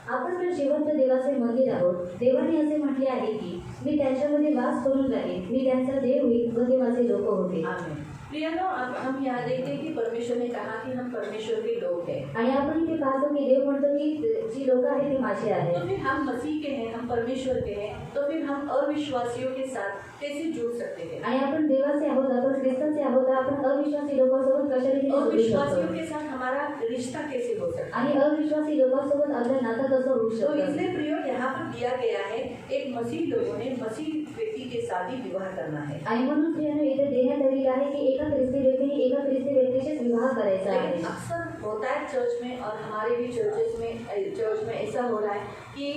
आपण तर जिवंत देवाचे मंदिर आहोत देवाने असे म्हटले आहे की मी त्यांच्यामध्ये वास करून राहीन मी त्यांचा देव होईल व ते माझे लोक होते आमेन प्रियनो, अब हम यहाँ देखते हैं कि परमेश्वर ने कहा कि हम परमेश्वर के लोग हैं। आणि आपण इथे पाहतो की देव म्हणतो की जी लोक आहेत ती माझी तो आहेत. फिर हम मसीह के हैं, हम परमेश्वर के हैं, तो फिर हम अविश्वासियों के साथ कैसे जुड़ सकते हैं? आणि आपण देवाचे आहोत, आपण ख्रिस्ताचे आहोत, तर आपण अविश्वासी लोकांसोबत कशा रीतीने जोडू अविश्वासियों शकतो के साथ हमारा रिश्ता कैसे हो सकता है? आणि अविश्वासी लोकांसोबत आपलं नातं कसं होऊ तो शकतं. इसलिए प्रियो, यहाँ पर दिया गया है एक मसीह लोगों ने मसीह व्यक्ति के साथ ही विवाह करना है। आणि म्हणून प्रियानो इथे देण्यात आलेलं आहे की एका ख्रिस्ती व्यक्तीने एका ख्रिस्ती व्यक्तीशीच विवाह करायचा आहे. लेकिन अक्सर होता है चर्च में, और हमारे भी चर्च में ऐसा हो रहा है कि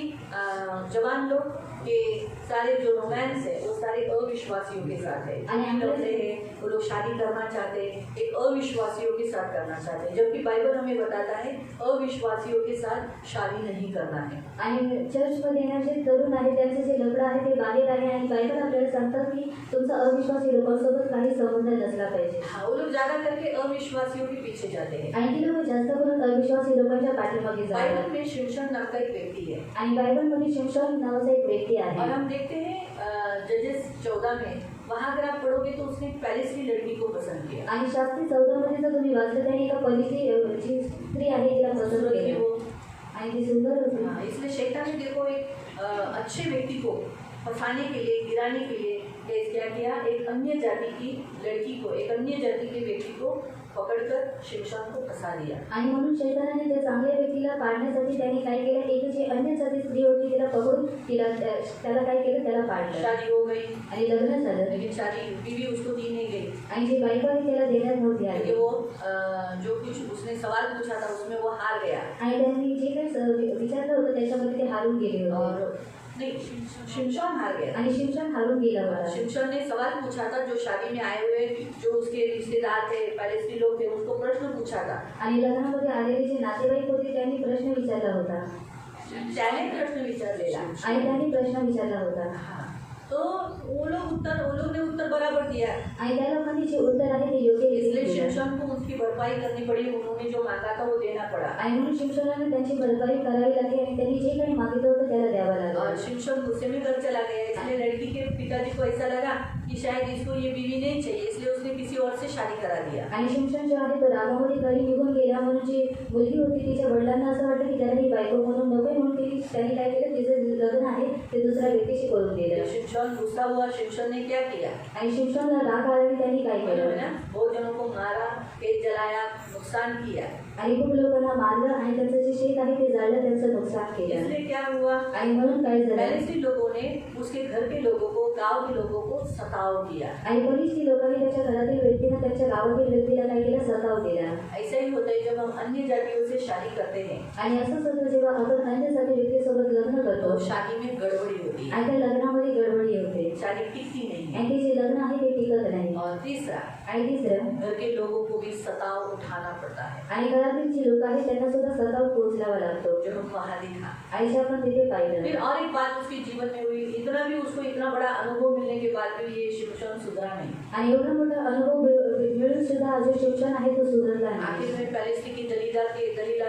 जवान लोग के सारे जो रोमांस है वो सारे अविश्वासियों के साथ है। आणि होते हैं वो लोग शादी करना चाहते हैं, एक अविश्वासियों के साथ करना चाहते हैं, जबकि बाइबल हमें बताता है अविश्वासियों के साथ शादी नहीं करना है। आणि चर्चमध्ये येणारे जे तरुण आहेत त्यांचे जे लग्न आहे ते बाहेर आहे आणि बायबल आपल्याला सांगतात की तुमचा अविश्वासी लोकांसोबत काही संबंध नसला पाहिजे. हाँ, वो लोग ज्यादा करके अविश्वासियों के पीछे जाते हैं। आणि ती लोक जास्त करून अविश्वासी लोकांच्या पाठीमागे बाइबल जातात. में शिमशोन नाम का एक व्यक्ति है, आणि बायबलमध्ये शिमशोन नावाचा एक व्यक्ती और आहे. हम देखते हैं जजेस 14 में, वहाँ अगर आप पढ़ोगे तो उसने पैलेस की लड़की को पसंद किया। आणि शास्त्री 14 मध्ये जर तुम्ही वाचलं त्याने एका पलीची जी स्त्री आहे तिला पसंत खूबसूरत थी केलं वो। आणि ती सुंदर होती. हाँ, इसलिए शैतान ने देखो एक अच्छे व्यक्ति को फंसाने के लिए, गिराने के लिए क्या किया, एक अन्य जाति की लड़की को, एक अन्य जाति के व्यक्ति को पकड़कर शिमशोन को फंसा दिया। आणि म्हणून शैतानाने त्या चांगल्या व्यक्तीला पाडण्यासाठी त्याने काय केलं, एक जी अन्य जाती स्त्री होती तिला पकडून त्याला काय केलं, त्याला पाडलं शादी हो गई, आणि लग्न झालं. लेकिन शादी बीवी उसको दी नहीं गई, आणि जी बायको आहे त्याला देण्यात नव्हती क्योंकि आली. वो जो कुछ उसने सवाल पूछा था उसमें वो हार गया। आणि त्यांनी जे काही विचारलं होतं त्याच्यामध्ये ते हारून गेले होते. और नहीं, शिमशोन हार गया। आणि शिमशोन हारून गेला होता. शिमशोन ने सवाल पूछा था, जो शादी में आए हुए जो उसके रिश्तेदार थे, पैलेस्टी लोग थे, उसको प्रश्न पूछा था। आणि लग्नामध्ये आलेले जे नातेवाईक होते त्यांनी प्रश्न विचारला होता. त्याने प्रश्न विचारलेला आणि त्यांनी प्रश्न विचारला होता. हाँ, तो वो लोग ने उत्तर बराबर दिया, आणि त्या लोकांनी जे उत्तर आहे ते योग्य इसलिए रीतीने दिलं. शिमशोन को उसकी भरपाई करनी पड़ी, उन्होंने जो मांगा था वो देना पड़ा। आणि म्हणून शिमशोनाने त्यांची भरपाई करावी लागली आणि त्यांनी जे काही मागितलं होतं त्याला द्यावं और लागलं. शिमशोन गुस्से में घर चला गया, इसलिए लड़की के पिताजी को ऐसा लगा कि शायद इसको ये बीवी नहीं चाहिए, इसलिए उसने किसी और से शादी करा दिया। आणि शिमशोन जो आहे तो रागामध्ये घरी निघून गेला. म्हणून जी मुलगी होती तिच्या वडिलांना असं वाटलं की त्याला ही बायको म्हणून नको, म्हणून त्यांनी काय केलं, तिचं लग्न आहे ते दुसऱ्या व्यक्तीशी करून दिलं. शिमशोन गुस्सा हुआ, शिमशोन ने क्या किया, आणि शिमशोनला राग आला आणि त्यांनी काय है केलं, ना, बहुत जनों को मारा, खेत जलाया, नुकसान किया। आणि खूप लोकांना मारलं आणि त्यांचं जे शेत आहे ते जाळलं, त्यांचं नुकसान केलं. इसलिए क्या हुआ, आणि म्हणून काय झालं, पैलेस्टी लोगों ने उसके घर के लोगों को, गांव के लोगों को सताव किया। आणि फलिस्ती लोकांनी त्याच्या घरातील व्यक्तीनं त्याच्या गावातील व्यक्तीला काय केलं, सताव केला. ऐसा ही होता है जब हम अन्य जातियों से शादी करते हैं आणि असंच होतं जेव्हा आपण अन्य जाती व्यक्तीसोबत लग्न तो करतो शादी में गड़बड़ी होती है, आणि त्या लग्नामध्ये गडबडी होते शादी टिकती नहीं है। आणि ते जे लग्न आहे ते टिकत नाही. और तीसरा, आणि तिसरं, घर के लोगों को भी सताव उठाना पड़ता है, आणि घरातील जी लोक आहेत त्यांना सुद्धा सताव पोचलावा लागतो. जो हम वहाँ देखा। आणि जे आपण तिथे पाहिलं. फिर और एक बात उसके जीवन में हुई, इतना भी उसको इतना बड़ा अनुभव मिलने के बाद भी ये शिमशोन सुधरा नहीं। आणि एवढा मोठा अनुभव मिळून सुद्धा जो शिमशोन आहे तो सुधरला नाही. आखिर में पैलेस्टी की दलीला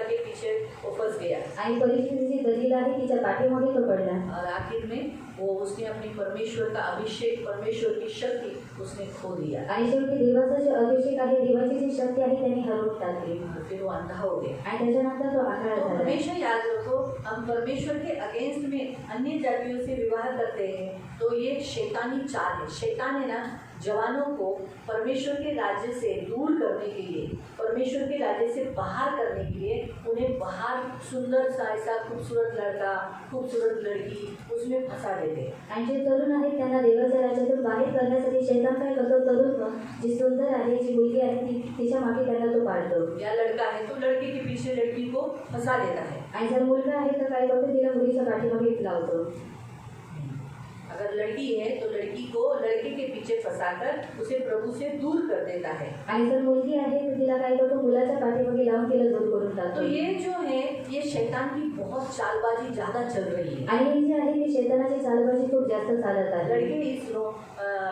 के पीछे वो फंस गया, आणि परिस्थितीची दलील आहे तिच्या पाठीमागे तो पडला. और आखिर में वो उसने अपनी परमेश्वर का अभिषेक, परमेश्वर की शक्ति उसने खो दिया, आणि शेवटी देवाचा जो अभिषेक आहे, देवाची जी शक्ती आहे त्यांनी हरवून टाकली और फिर वो अंधा हो गया। आणि त्याच्यानंतर तो आकाळ तो झाला. हमेशा याद रखो, हम परमेश्वर के अगेंस्ट में अन्य जातियों से विवाह करते हैं तो ये शैतानी चाल है। शैतान है ना, जवानों को परमेश्वर के राज्य से दूर करने के लिए, परमेश्वर के राज्य से बाहर करने के लिए उन्हें बाहर सुंदर सा ऐसा खूबसूरत लड़का, खूबसूरत लड़की उसमें फंसा देते। आणि जे तरुण आहेत त्यांना देवाच्या राज्यातून बाहेर करण्यासाठी शैतान काय करतो, तरुण जी सुंदर आहे, जी मुलगी आहे तिच्या मागे त्यांना तो पाडतो. या लड़का है तो लड़के के पीछे लड़की को फंसा देता है। आणि जर मुलगा आहे तर काय करतो, तिला मुलीच्या पाठीमागे लावतो. अगर लड़की है तो लड़की को लड़के के पीछे फंसाकर उसे प्रभु से दूर कर देता है। आणि जर मुलगी आहे तर तिला काय करतो, मुलाच्या पाठीमागे लावून तिला दूर करून तो टाकतो. ये जो है, ये शैतान की बहुत चालबाजी ज्यादा चल रही है। आणि ही जी आहे ती शैतानाची चालबाजी खूप जास्त चालत आहे. लड़के इस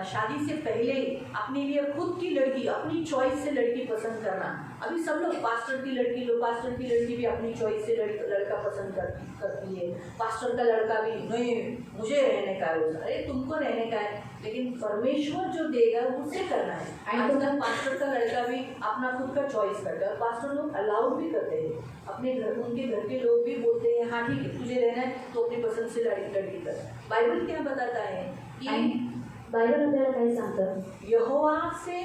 शादी से पहले अपने लिए खुद की लड़की, अपनी चॉइस से लड़की पसंद करना। अभी सब लोग पास्टर की लड़की भी अपनी चॉइस से लड़का पसंद करती है। पास्टर का लड़का भी नहीं, मुझे रहने का है। अरे तुमको रहने का है, लेकिन परमेश्वर जो देगा उससे करना है। आजकल पास्टर का लड़का भी अपना खुद का चॉइस करता है। पास्टर लोग अलाउड भी करते हैं, अपने घर, उनके घर के लोग भी बोलते हैं हाँ ठीक है, तुझे रहना है तो अपनी पसंद से लड़की कर। बाइबल क्या बताता है कि बायबल आपल्याला काय सांगतं? यहोवा से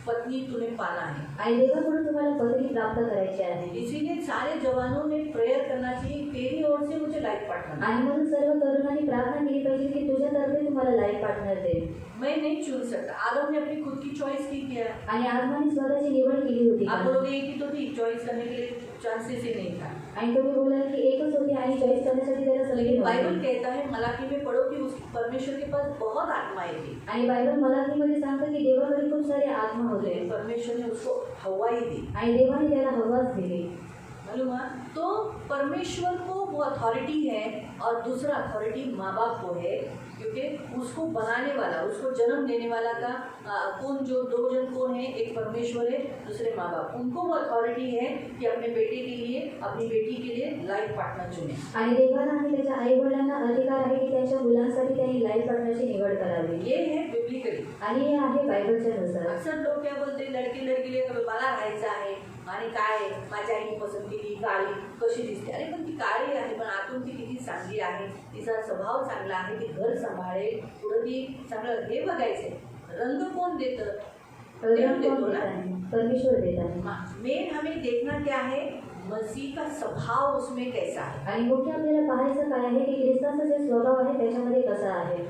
पत्नी तूने पाना है। आणि देवाकडून तुम्हाला पत्नी प्राप्त करायची आहे। इसीलिए सारे जवानों ने प्रेयर करना चाहिए, तेरी ओर से मुझे लाइफ पार्टनर। आणि म्हणून सर्व तरुणांनी प्रार्थना केली पाहिजे की तुझ्यातर्फे तुम्हाला लाईफ पार्टनर दे। मैं नहीं चुन सकता। आदम ने अपनी खुद की चॉइस की क्या? आणि आदमाने स्वतःची निवड केली होती। आप बोलोगे एक ही तो थी, चॉइस करने के लिए चांसेस ही नहीं था। आणि तुम्ही बोलाल की एकच होती आणि चॉईस करण्यासाठी त्याला संधी लेकिन नव्हती। बाइबल कहता है, मलाकी में पढ़ो कि उस परमेश्वर के पास बहुत आत्माएं थी। आणि बायबल मलाकीमध्ये सांगतं की देवाकडे खूप सारे आत्मा होते लेकिन परमेश्वर ने उसको हवा ही दी। आणि देवाने त्याला हवाच दिली। मालूम है? तो परमेश्वर को वो अथॉरिटी है और दूसरा अथॉरिटी माँ बाप को है, क्योंकि उसको बनाने वाला, उसको जन्म देने वाला का कौन, जो दो जन कौन है, एक परमेश्वर है, दूसरे माँ बाप। उनको वो अथॉरिटी है कि अपने बेटे के लिए, अपनी बेटी के लिए लाइफ पार्टनर चुने। आणि देवाला आणि त्याच्या आई वडिलांना अधिकार आहे की त्यांच्या मुलांसाठी त्यांनी लाईफ पार्टनरची निवड करावी। ये है बिब्लिकली। आणि हे आहे बायबलच्या नुसार। अक्सर लोग क्या बोलते, लड़की मला राहायचं आहे आणि काय माझ्या आईने पसंत केली, काळी कशी दिसते। अरे पण ती काळी आहे पण आतून ती किती चांगली आहे, तिचा स्वभाव चांगला आहे, ती घर सांभाळेल, पुढे ती चांगलं, हे बघायचे। रंग कोण देतं? देव देतो ना, परमेश्वर देतात। मेन हमें देखना क्या है, मसीह का स्वभाव उसमें कैसा है। आणि मुख्य आपल्याला पाहायचं काय आहे की ख्रिस्ताचा जो स्वभाव आहे त्याच्यामध्ये कसा आहे।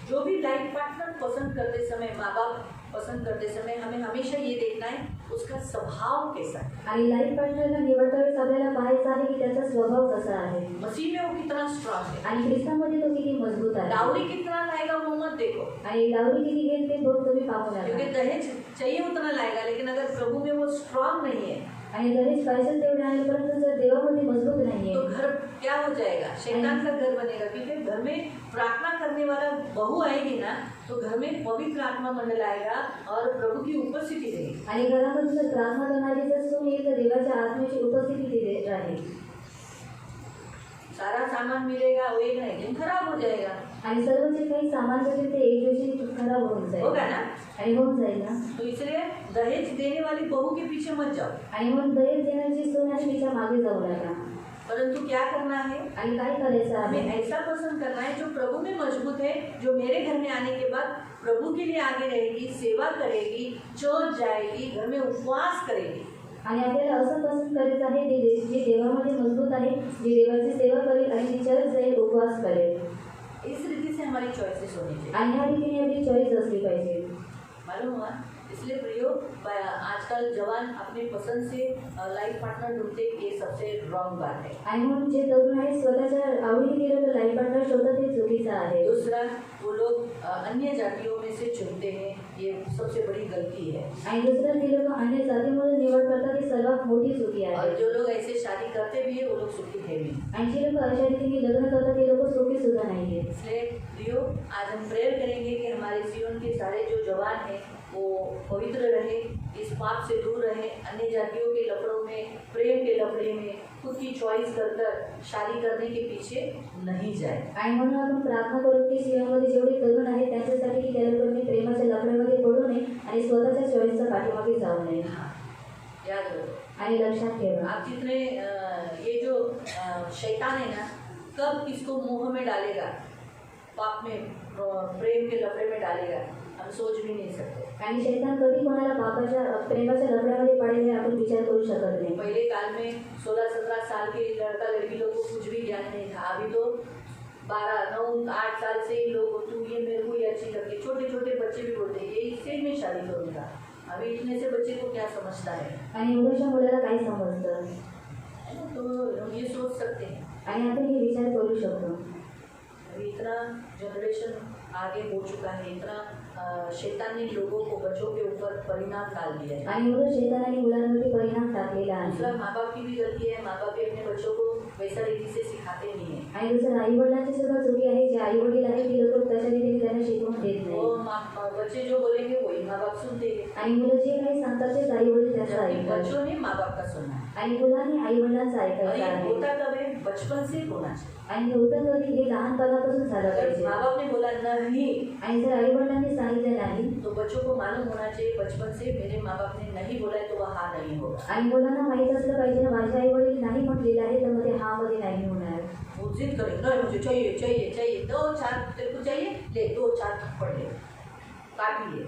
जो भी लाइफ पार्टनर पसंद करते समय, माँ बाप पसंद करते समय हमें हमेशा ये देखना है उसका स्वभाव कैसा है। आणि लाईफ पार्टनरला निवडता वेळेस आपल्याला पाहायचं आहे की त्याचा स्वभाव कसा आहे। मसीह में वो कितना स्ट्रांग है, आणि ख्रिस्तामध्ये तो किती मजबूत आहे। डाउरी कितना लाएगा वो मत देखो, आणि डावरी किती घेईल ते बघ तुम्ही पाहू क्योंकि नका। दहेज चाहिए उतना लाएगा, लेकिन अगर प्रभु में वो स्ट्रांग नहीं है आणि दहेज पाहिजे तेवढे आहे, परंतु जर देवामध्ये मजबूत नाहीये तो घर क्या हो जाएगा, शैतान का घर बनेगा। क्योंकि घर में प्रार्थना करने वाला बहू आएगी ना, तो घर में पवित्र आत्मा मंडलाएगा और प्रभु की उपस्थिति रहेगी। आणि घरामध्ये जर प्रार्थना करणारी जर सून येईल तर देवाच्या आत्म्याची उपस्थिती तिथे राहील। सारा सामान मिलेगा, वो एक नहीं दिन खराब हो जाएगा, आणि सर्व जे काही सामान असेल ते एक दिवशी खराब होऊन जाईल। होगा ना। आणि होऊन जाईल ना। तो इसलिए दहेज देने वाली बहू के पीछे मत जाओ, आणि म्हणून दहेज देण्याची सून आहे तिच्या मागे जाऊ नका। परंतु क्या करना है, आणि काय करायचं हमें आहे, ऐसा पसंद करना है जो प्रभु में मजबूत है, जो मेरे घर में आने के बाद प्रभु के लिए आगे रहेगी, सेवा करेगी, चर्च जाएगी, घर में उपवास करेगी। आणि आपल्याला असं पसंत करायचं आहे जे देवामध्ये मजबूत आहे, जे देवाची सेवा करेल आणि ती चर्च जाईल, उपवास करेल। इस रीति से हमारी चॉइसेस होनी चाहिए। आणि ह्या रीतीने आपली चॉईस असली पाहिजे। मालूम हुआ? इसलिए प्रियो, आजकल जवान अपनी पसंद से लाइफ पार्टनर ढूंढते, ये सबसे रॉन्ग बात है। आणि म्हणून जे तरुण आहेत स्वतःच्या आवडीने गेलं तर लाईफ पार्टनर शोधत हे चुकीचं आहे। दूसरा, वो लोग अन्य जातियों में से चुनते हैं, ये सबसे बड़ी गलती है। आणि दुसरं ते लोक अन्य जातीमधून निवड करतात, ही सर्वात मोठी चुकी और आहे। जो लोग ऐसे शादी करते भी है वो लोग सुखी थे भी। आणि जे लोक अशा रीतीने लग्न करतात ते लोक सुखी सुद्धा नाहीये। इसलिए प्रियो, आज हम प्रेयर करेंगे कि हमारे जीवन के सारे जो जवान हैं वो पवित्र रहे, इस पाप से दूर रहे, अन्य जातियों के लफड़ों में, प्रेम के लफड़े में खुद की चॉइस कर शादी करने के पीछे नहीं जाए। आणि म्हणून आपण प्रार्थना करू की जीवनामध्ये जेवढे तरुण आहेत त्यांच्यासाठी की त्या लोकांनी प्रेमाच्या लफड्यामध्ये पडू नये आणि स्वतःच्या चॉईसच्या पाठीमागे जाऊ नये। हाँ, याद रखो। आणि लक्षात ठेवा, आप जितने ये जो शैतान है ना, कब किसको मोह में डालेगा, पाप में, प्रेम के लफड़े में डालेगा, हम सोच भी नहीं सकते। आणि शैतान कधी कोणाला पापाच्या प्रेमाच्या लफड्यामध्ये पडेल हे आपण विचार करू शकत नाही। पहले काल में 16-17 साल के लड़का लड़की लोगों को कुछ भी ज्ञान नहीं था। अभी तो 12-9-8 साल से ही लोग, तू ये मेरे को ये अच्छी लगती, छोटे छोटे बच्चे भी बोलते हैं ये इससे मैं शादी करूँगा। अभी इतने से बच्चे को क्या समझता है, आणि एवढ्याशा मुलाला काय समजतं, है ना? तो हम ये सोच सकते हैं। आणि आपण हे विचार करू शकतो। अभी इतना जनरेशन आगे हो चुका है, इतना शैतान ने लोगों को बच्चों के ऊपर परिणाम डाल दिया है। आणि म्हणून शैतानाने मुलांवरती परिणाम टाकलेला दूसरा आहे. माँ बाप की भी गलती है, माँ बाप भी अपने बच्चों को वैसा रीति से सिखाते नहीं है। आणि दुसरं आई वडिलांची सुद्धा चुकी आहे. जे आई वडील आहेत ती लोक तशा रीतीने त्यांना शिकवून देत वो नाही. बच्चे जो बोलेंगे वही माँ बाप सुनते हैं। आणि मुलं जे काही सांगतात तेच आई वडील त्याचं जबकि ऐकतात. बच्चों ने माँ बाप का सुनना है। आणि मुलांनी आई वडिलांचं और ऐकायचं ये आहे. होता कब है? बचपन से होना चाहिए। आणि होतं कधी हे लहानपणापासून झालं अगर पाहिजे. माँ बाप ने बोला नहीं आणि जर आई वडिलांनी सांगितलं नाही तो बच्चों को मालूम होना चाहिए बचपन से मेरे माँ बाप ने नहीं बोला है तो वह हाँ नहीं होगा। आणि मुलांना माहित असलं पाहिजे ना माझे आई वडील नाही म्हटलेले आहे तर मध्ये हा मध्ये नाही होणार. वो जिद करेंगे नहीं मुझे चाहिए चाहिए चाहिए, 2-4 तेरे को चाहिए ले, 2-4 थप्पड़ ले, काट लिए,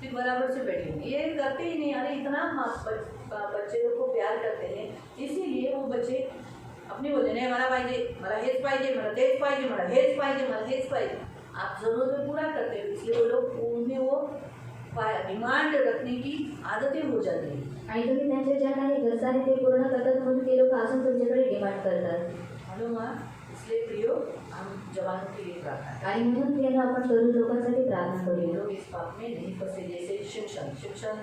फिर बराबर से बैठेंगे। ये करते ही नहीं। अरे इतना बच्चे लोग को प्यार करते हैं इसीलिए वो बच्चे अपनी बोलते नाही मला पाहिजे, मला हेच पाहिजे, मला तेच पाहिजे, मला हेच पाहिजे, मला हेच पाहिजे। आप जरूरतें पूरा करते हो इसलिए वो लोग उनमें वो डिमांड रखने की आदतें हो जाती है। आणि तुम्ही त्यांच्या ज्या काही गरजा आहेत ते पूर्ण करतात म्हणून ते लोक अजून तुमच्याकडे डिमांड करतात. मालूम है? इसलिए प्रियो हम जवानों के लिए प्रार्थना करें। आणि म्हणून प्रियांनो आपण तरुण लोकांसाठी प्रार्थना ये करूया. लोग इस पाप में नहीं फंसे। जैसे शिक्षण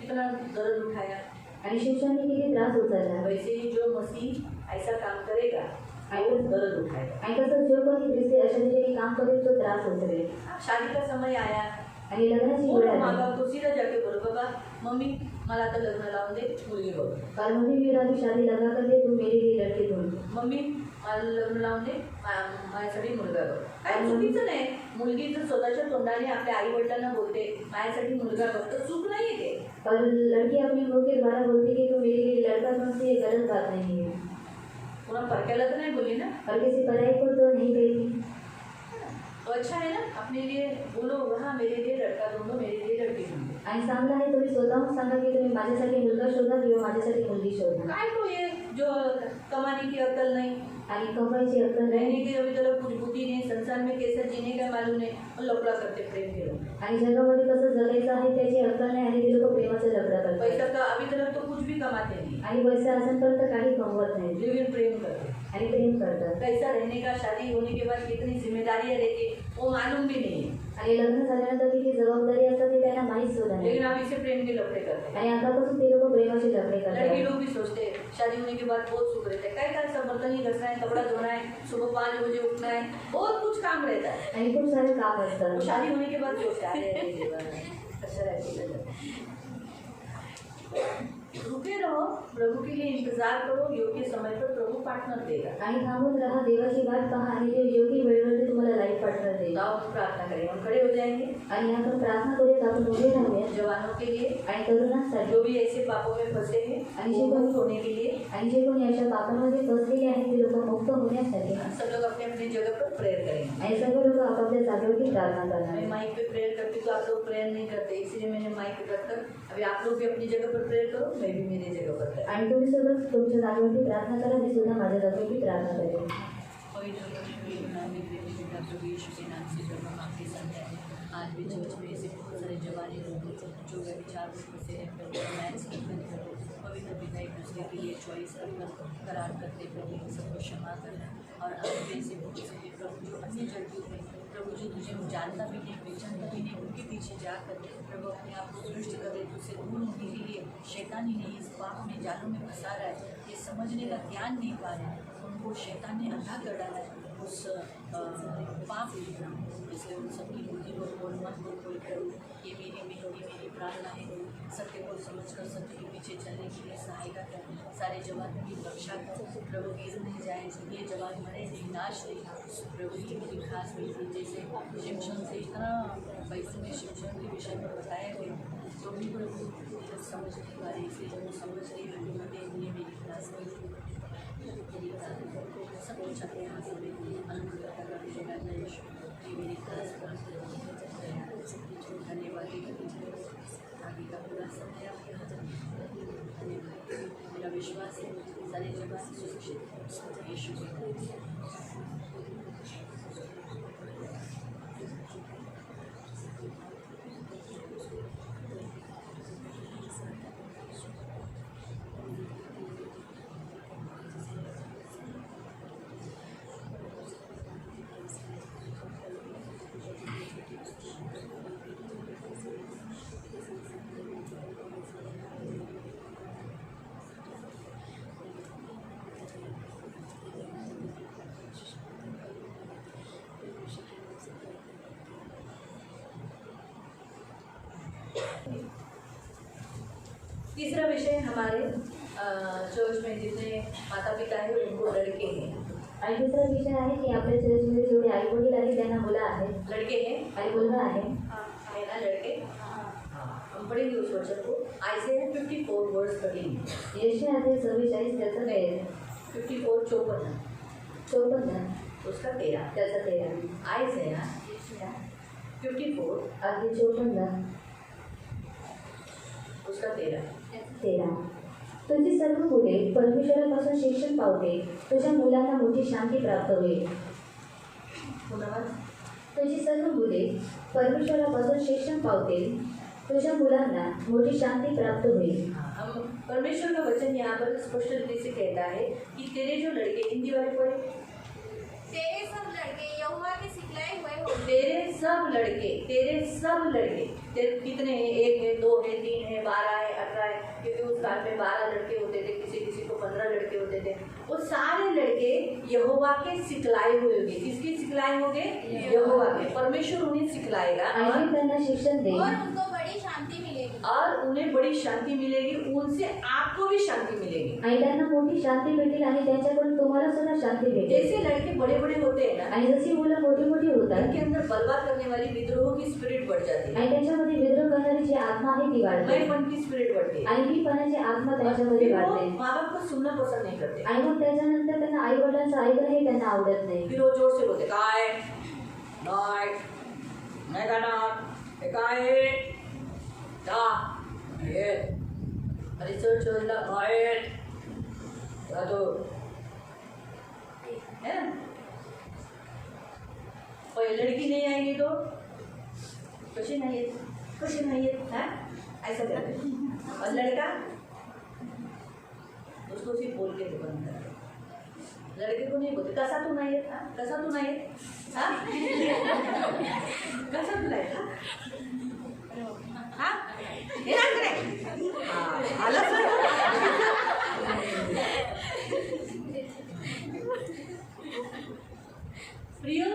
कितना दर्द उठाया, आणि शिक्षणाने किती त्रास उचलला. वैसे ही जो मसीह ऐसा काम करेगा वो दर्द उठाएगा। आणि तसंच जो कोणी ख्रिस्ती अशा रीतीने काम करेल तो त्रास उचलेल. शादी का समय आया, आणि लग्नाची वो वेळ माँ आली. बाप को सीधा जाके बोलो बाबा मम्मी मला आता लग्न लावून दे, मुलगी बघ। कारण मम्मी मेरा भी शादी लगा कर दे तू मेरी भी लड़की ढूंढ. मम्मी मला लग्न लावून दे, माझ्यासाठी मुलगा बघ। काय चुकीचं नाही, मुलगी जर स्वतःच्या तोंडाने आपल्या आई वडिलांना बोलते माझ्यासाठी मुलगा बघ तर चूक नाही आहे ते। और लड़की अपने मुंह के द्वारा बोलती कि तू मेरे लिए लड़का ढूंढ, ये गलत बात नहीं है. पुन्हा परक्याला तर नाही बोलली ना, और किसी पराई को तो नहीं कही. तो अच्छा है ना, अपने लिए बोलो हाँ मेरे लिए लड़का ढूंढो, मेरे लिए लड़की ढूंढो। आणि चांगलं आहे तुम्ही स्वतःहून सांगा की तुम्ही माझ्यासाठी मुलगा शोधा किंवा माझ्यासाठी मुलगी शोधा. काय तो ये जो कमाने की अक्ल नहीं, आणि कमाईची अक्कल नाही रहने की अभी तक कुछ बुद्धि नहीं, संसार में कैसे जीने का मालूम नहीं और लफड़ा करते प्रेम के लोग। आणि जगामध्ये कसं जगायचं आहे त्याची अक्कल नाही आणि ते लोक प्रेमाचं लफडा करतात. पैसा का अभी तक तो कुछ भी कमाते नहीं, आणि पैसा असेपर्यंत काही कमवत नाही लेकिन प्रेम करते। आणि प्रेम करतात. कैसा रहने का, शादी होने के बाद कितनी जिम्मेदारियां रहती वो मालूम भी नहीं है, आणि लग्न झाल्यानंतर किती जबाबदारी असतात ते त्यांना माहीत सुद्धा नाही. लेकिन अब इसे प्रेम के लफड़े करते हैं। आणि आतापासून ते लोक प्रेमाचे लफडे लड़की करतात. लोग भी सोचते हैं शादी होने के बाद बहुत सुख रहता है, काय काय सब बर्तन ही घसना है, कपड़ा धोना है, सुबह 5 बजे उठना है, बहुत कुछ काम रहता है। आणि खूप सारे काम तो असतात. शादी होने के बाद सोचते हैं, अरे जीवन अच्छा रहती है। रुके रहो, प्रभु के लिए इंतजार करो, योग्य समय पर प्रभु पार्टनर देगा। आणि थांबून राहा, देवाची वाट पहा आणि ते योग्य वेळेवरती तुम्हाला लाईफ पार्टनर देईल. तो आप प्रार्थना करें, हम खड़े हो जाएंगे। आणि आपण प्रार्थना करूयात, आपण उभे राहूया. जवानों के लिए, आणि तरुणांसाठी जो भी ऐसे पापों में फंसे हैं वो मुक्त होने के लिए आणि जे कोणी अशा पापांमध्ये फसलेले आहेत ते लोक मुक्त होण्यासाठी सब लोग अपने अपने जगह पर प्रेयर करेंगे। आणि सर्व लोक आपापल्या जागेवरती प्रार्थना करणार मैं आहेत. माइक पे प्रेयर करती तो आप लोग प्रेयर नहीं करते, इसलिए मैंने माइक रखकर अभी आप लोग भी अपनी जगह पर प्रेयर करो, मैं भी मेरी जगह पर प्रेयर। आणि तुम्ही सगळं तुमच्या जागेवरती प्रार्थना करा, मी सुद्धा माझ्या जागेवरती प्रार्थना करेन. पवित्र परमेश्वर नाम में बेटा प्रभु यीशु के नाम से जब हम आपके साथ हैं, आज भी चर्च में ऐसे बहुत सारे जवान लोग जो विचार से हैं प्रभु मैच प्रभु पवित्र पिता एक दूसरे के लिए चॉइस करार करते प्रभु इन सबको क्षमा करना। और आज भी ऐसे बहुत से प्रभु जो अन्य जड़ों में प्रभु जो तुझे जानता भी नहीं पहचानता भी नहीं उनके पीछे जाकर प्रभु अपने आप को दृष्ट कर दे, तुझसे दूर होने के लिए शैतानी ने इस पाप में जालों में फंसा रहा है, ये समझने का ज्ञान नहीं पा रहे हैं, उनको शैतान ने अंधा कर डाला है उस पाप इसलिए उन सबकी बुद्धि को खोल, मन को खोल कर ये मेरी प्रार्थना है, सत्य को समझकर सत्य के पीछे चलने के लिए सहायता कर, सारे जवानों की रक्षा कर प्रभु, गिर नहीं जाए, ये जवान मरे नहीं, नाश नहीं प्रभु की मेरी खास मिलती। जैसे शिक्षण से इतना पैसे में शिक्षण के विषय पर बताया गया तो भी प्रभु समझ नहीं पा रहे, इसलिए जब वो समझ रही है तो ये मेरी क्लास मिलती सब कुछ अपने हाथ में अनुकूलता का ये मेरी क्लास धन्यवाद आगे का पूरा समय आपके हाथ में। धन्यवाद, मेरा विश्वास है सारे जगह सुरक्षित यीशु के तीसरा विषय हमारे चर्च में जितने माता पिता हैं उनको लड़के हैं। आणि दुसरा विषय आहे की आपल्या चर्चमध्ये जेवढे आई वडील आहेत त्यांना मुलं आहेत लड़के हैं आणि मुलगा आहे है ना लड़के। हम पढ़ेंगे उस वचन को। आइज़ाया 54 वर्स पढ़ेंगे। यशायाह 46 त्याचा 54 54 उसका 13 त्याचा 13 आइज़ाया 54 अगदी 54 उसका 13। तुझी सर्व मुले परमेश्वरापासून शिक्षण पावते, तुझ्या मुलांना मोठी शांती प्राप्त होईल। पुन्हा तुझी सर्व मुले परमेश्वरापासून शिक्षण पावतील, तुझ्या मुलांना मोठी शांती प्राप्त होईल। हम परमेश्वर का वचन यहाँ पर स्पष्ट रीति से कहता है कि तेरे जो लड़के, हिंदी वाले पढ़े, तेरे सब लड़के यहोवा के सिखलाए हुए हो। तेरे सब लड़के तेरे कितने हैं? 1 है, 2 है, 3 है, 12 है, 18 है, क्योंकि उस काल में 12 लड़के होते थे, किसी को 15 लड़के होते थे। वो सारे लड़के यहोवा के सिखलाए हुए होंगे। किसके सिखलाए होंगे? यहोवा के। परमेश्वर उन्हें सिखलाएगा आणि त्यांना शिक्षण देईल और उनको बड़ी शांति मिलेगी। और उन्हें बड़ी शांति मिलेगी, उनसे आपको भी शांति मिलेगी। आणि त्यांना मोठी शांती भेटेल आणि त्यांच्याकडून तुम्हाला सुद्धा शांती भेटेल। जैसे लड़के बड़े बड़े होते हैं ना, आणि जशी मुलं मोठी मोठी होतात उनके अंदर बर्बाद करने वाली विद्रोह की स्पिरिट बढ़ जाती है, आणि त्यांच्यामध्ये विद्रोह करणारी जी आत्मा आहे ती वाढते मैंपन की स्पिरिट बढ़ती है। आणि मीपणाची आत्मा और त्यांच्यामध्ये फिर वो वाढते माँ बाप को सुनना पसंद नहीं करते। आणि मग त्याच्यानंतर त्यांना आई वडिलांचं ऐकणं हे त्यांना आवडत नाही। फिर वो जोर से बोलते काय नाय नाही गाणार हे काय जा ये अरे चल चल ला बाहेर जा तो है ना। और ये लड़की नहीं आएगी तो कशी नहीं है ऐसा करते हैं। और लड़का उसको सिर्फ बोल के तो बंद कर, लड़के को नहीं बोलते कसा तू नाही येत, कसा तू नाही येत, कसा तू नाही येत, हे ना करे आला सर। प्रियो,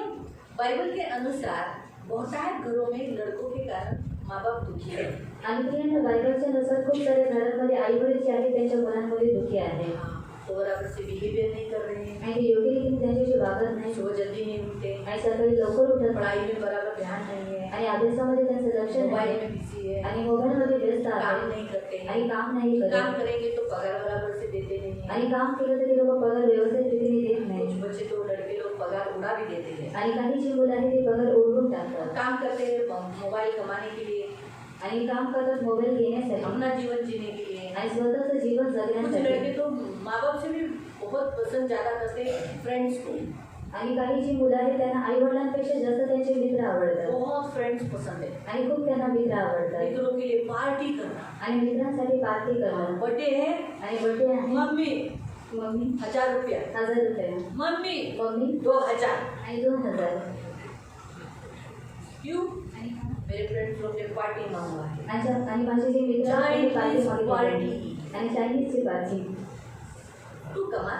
बाइबल के अनुसार बहुतायत घरों में लड़कों के कारण माँ बाप दुखी है। आणि प्रियांनो, बायबलच्या नुसार खूप साऱ्या घरांमध्ये आई वडील जे आहेत त्यांच्या मुलांमध्ये दुःखी आहे तो बराबर से बिहेवियर नहीं कर रहे हैं, आणि योग्य रीतीने त्यांच्याशी वागत नाही सुबह जल्दी नहीं उठते, आणि सकाळी लवकर उठत नाही पढ़ाई में बराबर ध्यान नहीं है, आणि अभ्यासामध्ये त्यांचं लक्ष मोबाइल नाही में बिजी है, आणि मोबाईलमध्ये व्यस्त काम आहे नहीं करते आणि हैं, काम नाही काम करत करेंगे तो पगार बराबर से देते नहीं है। आणि काम केलं तरी लोक पगार व्यवस्थित रीतीने देत कुछ नाही बच्चे तो लड़के लोग पगार उड़ा भी देते हैं। आणि काही जी मुलं आहेत ते पगार ओढून टाकतात काम करते हैं मोबाइल कमाने के लिए, आणि काम करतात मोबाईल घेण्यासाठी अपना जीवन जीने के लिए। आणि स्वतःचं जीवन कुछ जगण्यासाठी लड़के तो माँ बाप से भी बहुत पसंद ज़्यादा करते हैं फ्रेंड्स को, आणि काही जी मुलं आहेत त्यांना आई वडिलांपेक्षा जास्त त्यांचे मित्र आवडतात बहुत फ्रेंड्स पसंद है। आणि खूप त्यांना मित्र आवडतात मित्रों के लिए पार्टी करना, आणि मित्रांसाठी पार्टी करणं बर्थडे है आणि बर्थडे आहे मम्मी मम्मी 1000 रुपया, 1000 रुपये मम्मी मम्मी 2000, आणि 2000 क्यों? मेरे फ्रेंड्स लोग ने पार्टी मांगा है, आणि माझे जे मित्र आहेत ते पार्टी मागितली पार्टी। आणि चायनीजची पार्टी तू कमा।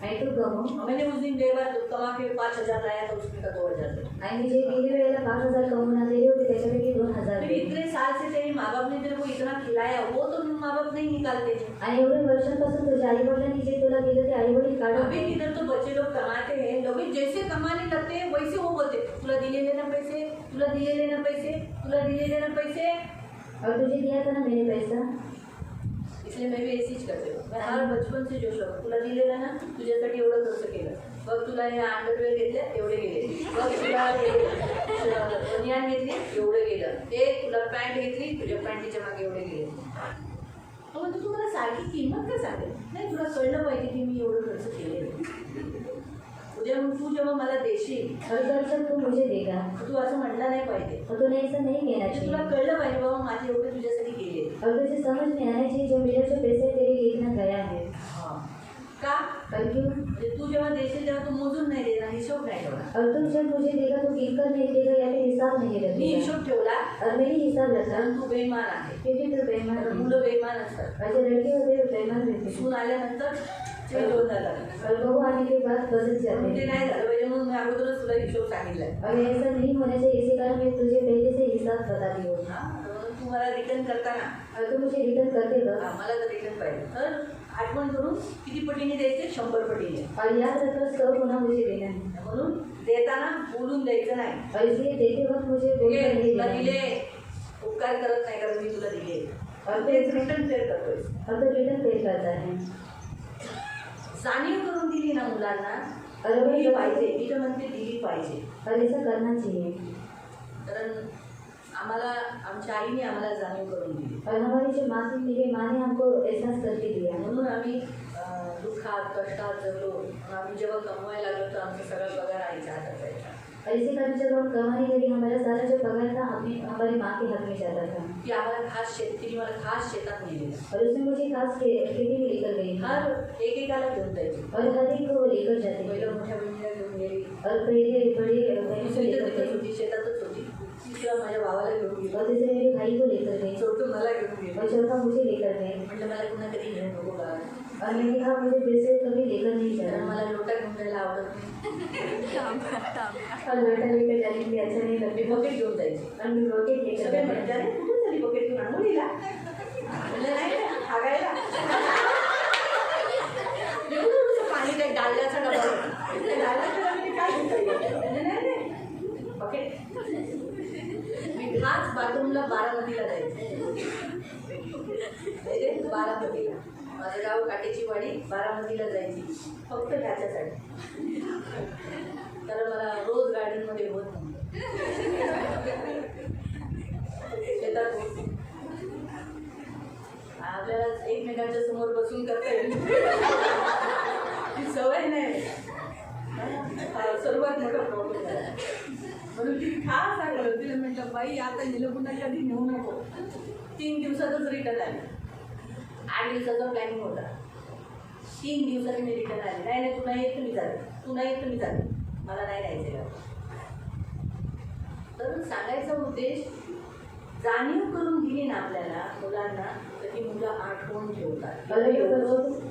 आणि तू गमव मैंने उस दिन गई बार तो कमा के 5000 लाया तो उसमें का 2000 दे। आणि जे गेल्या वेळेला 5000 कमवून आलेले होते त्याच्यापैकी 2000 फिर दिले. इतने साल से तेरे माँ बाप ने तेरे को इतना खिलाया, वो तो माँ बाप नहीं निकालते हैं। आणि एवढे वर्षांपासून तुझ्या आई वडिलांनी जे तुला दिलं ते आई वडील काढत अभी नाही. इधर तो बच्चे लोग कमाते हैं, लोग जैसे कमाने लगते हैं वैसे वो बोलते तुला दिले लेना पैसे, तुला दिले लेना पैसे, तुला दिले लेना पैसे। और तुझे दिया था ना मैंने पैसा. इसलिए मैं भी ऐसी करते हूँ। मैं हर बचपन से जोश लावतो, तुला दिलेलं ना तुझ्यासाठी एवढं खर्च केलं, बघ तुला हे अंडरवेअर घेतले एवढे गेले, बघ तुला बनियान घेतली एवढे गेलं, ते तुला पॅन्ट घेतली तुझ्या पॅन्टीच्या मागे एवढे गेले. तो म्हणतो तू मला सारखी किंमत का सांगेल? नाही, तुला कळलं पाहिजे की मी एवढं खर्च केले. उद्या तू जेव्हा मला देशील और खर्च तू मुझे देगा. तू असं म्हटलं नाही पाहिजे, और तूने ऐसा नहीं कहना म्हणजे तुला चाहिए. कळलं पाहिजे बाबा माझे एवढे तुझ्यासाठी गेले. और तुझे समझ में आना चाहिए जो मेरे जो पैसे तेरे लिए इतना गया है. का? और क्यों? म्हणजे तू जेव्हा देशील तेव्हा तू मोजून नाही देणार, हिशोब नाही ठेवणार. और तुम जब मुझे देगा तो गिनकर नहीं देगा या फिर हिसाब नहीं मी रखेगा. हिशोब ठेवला और मेरी हिसाब रखा कारण तू बेईमान आहे. क्योंकि तू बेईमान तर है. मुलं बेईमान असतात. और जो लड़के होते हैं वो बेईमान रहते हैं. सून आल्यानंतर चेंज होऊन जातात. और बहू आने के बाद बदल जाते म्हणून ते हैं. नाही झालं पाहिजे म्हणून मी अगोदरच तुला हिशोब सांगितलाय. और ऐसा नहीं होना चाहिए, इसी कारण मैं तुझे पहले से हिसाब बता दी हूँ. हा, तर तू तुम्हाला रिटर्न करताना तू मुझे रिटर्न कर देगा। मला जर रिटर्न पाहिजे तर आठवण करून किती पटीने द्यायचे? 100 पटीने. और याद रखकर 100 गुना मुझे देना है। म्हणून देताना बोलून द्यायचं नाही. और इसलिए देते वक्त मुझे बोलकर नहीं तुला देना दिले है। उपकार करत नाही कारण मी तुला दिले और तेच रिटर्न फेअर करतोय. अब तो रिटर्न पे करता है। जाणीव करून दिली ना मुलांना अरे दिली बाई, पाहिजे. मी तर म्हणते दिली पाहिजे. और ऐसा करना चाहिए। कारण आम्हाला आमच्या आईने आम्हाला जाणीव करून दिली. और हमारी जो माँ थी, मेरी माँ ने हमको एहसास करके दिया। म्हणून आम्ही दुःखात कष्टात जगलो. आम्ही जेव्हा कमवायला लागलो तर आमचा सगळा पगार आईच्या हातात जायचा. और इसी कारण जब हम कमाने लगे हमारा सारा जो पगार था अपनी हमारी माँ के हाथ में जाता था। की आम्हाला खास शेतकरी मला खास शेतात नेलेलं. और उसने मुझे खास खेती में लेकर गई हर एकेकाला घेऊन जायची. और हर एक को वो लेकर जाते थे। पहिलं मोठ्या बहिणीला घेऊन गेली. और पहले बड़े बहन को दुसरी तर लेकर तिथेच गई होती शेतातच होती. तिसरा माझ्या भावाला घेऊन गेली. और तीसरे मेरे भाई को लेकर गई चौथं मला घेऊन गेली. और चौथा मुझे लेकर गए। म्हटलं मला पुन्हा कधी घेऊन नको का और मैंने कहा मुझे फिर से कभी लेकर नहीं कारण जाना। मला लोटा घेऊन जायला आवडत नाही. और लोटा लेकर जाने के लिए अच्छा नहीं मी लगता। बकेट घेऊन जायची. और मैं रॉकेट लेकर सगळे जाती म्हणजे अरे कुठून झाली बकेट घेऊन आंघोळीला? म्हणलं नाही हागायला. एवढं पाणी काय डालल्याचा डबा होता. त्या डालल्याच्या डब्याने काय घेता येईल? म्हणलं नाही बकेट. मी खास बाथरूमला बारामतीला जायचे. बारामतीला माझं गाव काटेची वाडी. बारामतीला जायची फक्त ह्याच्यासाठी. तर मला रोज गार्डनमध्ये होत नव्हतं. शेतात आपल्याला एकमेकांच्या समोर बसून करता येईल ती सवय नाही. हा सर्वात मोठा प्रॉब्लेम आहे. म्हणून ती खास आठवलं. तिला म्हटलं बाई आता नेलं पुन्हा कधी नेऊ नको. 3 दिवसातच रिटर्न आली. 8 दिवसाचा प्लॅनिंग होता. 3 दिवसात मी रिटर्न आली. नाही नाही तू नाही येत तुम्ही जाते. तू नाही येत तुम्ही जाते. मला नाही राहायचं गाव. तर सांगायचा उद्देश जाणीव करून दिली ना आपल्याला मुलांना तर ती मुलं आठवण ठेवतात.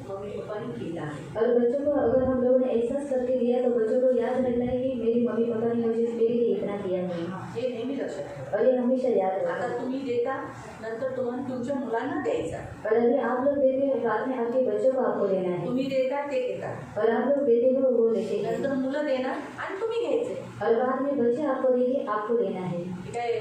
मम्मी पप्पानी केला आहे. और बच्चों को अगर हम लोगों ने एहसास करके दिया तो बच्चों को याद रहता है कि मेरी मम्मी पापा ने मुझे मेरे लिए इतना किया है। हे नेहमी लक्षात ठेवा. और ये हमेशा याद आता रखना। तुम्ही देता नंतर तुम्हाला तुमच्या मुलांना द्यायचा. और अभी आप लोग देते हो बाद में आपके बच्चों को आपको देना है। तुम्ही देता ते घेता. और आप लोग देते हो वो लेते हैं। नंतर मुलं देणार आणि तुम्ही घ्यायचे. और बाद में बच्चे आपको देंगे आपको देना है। हे काय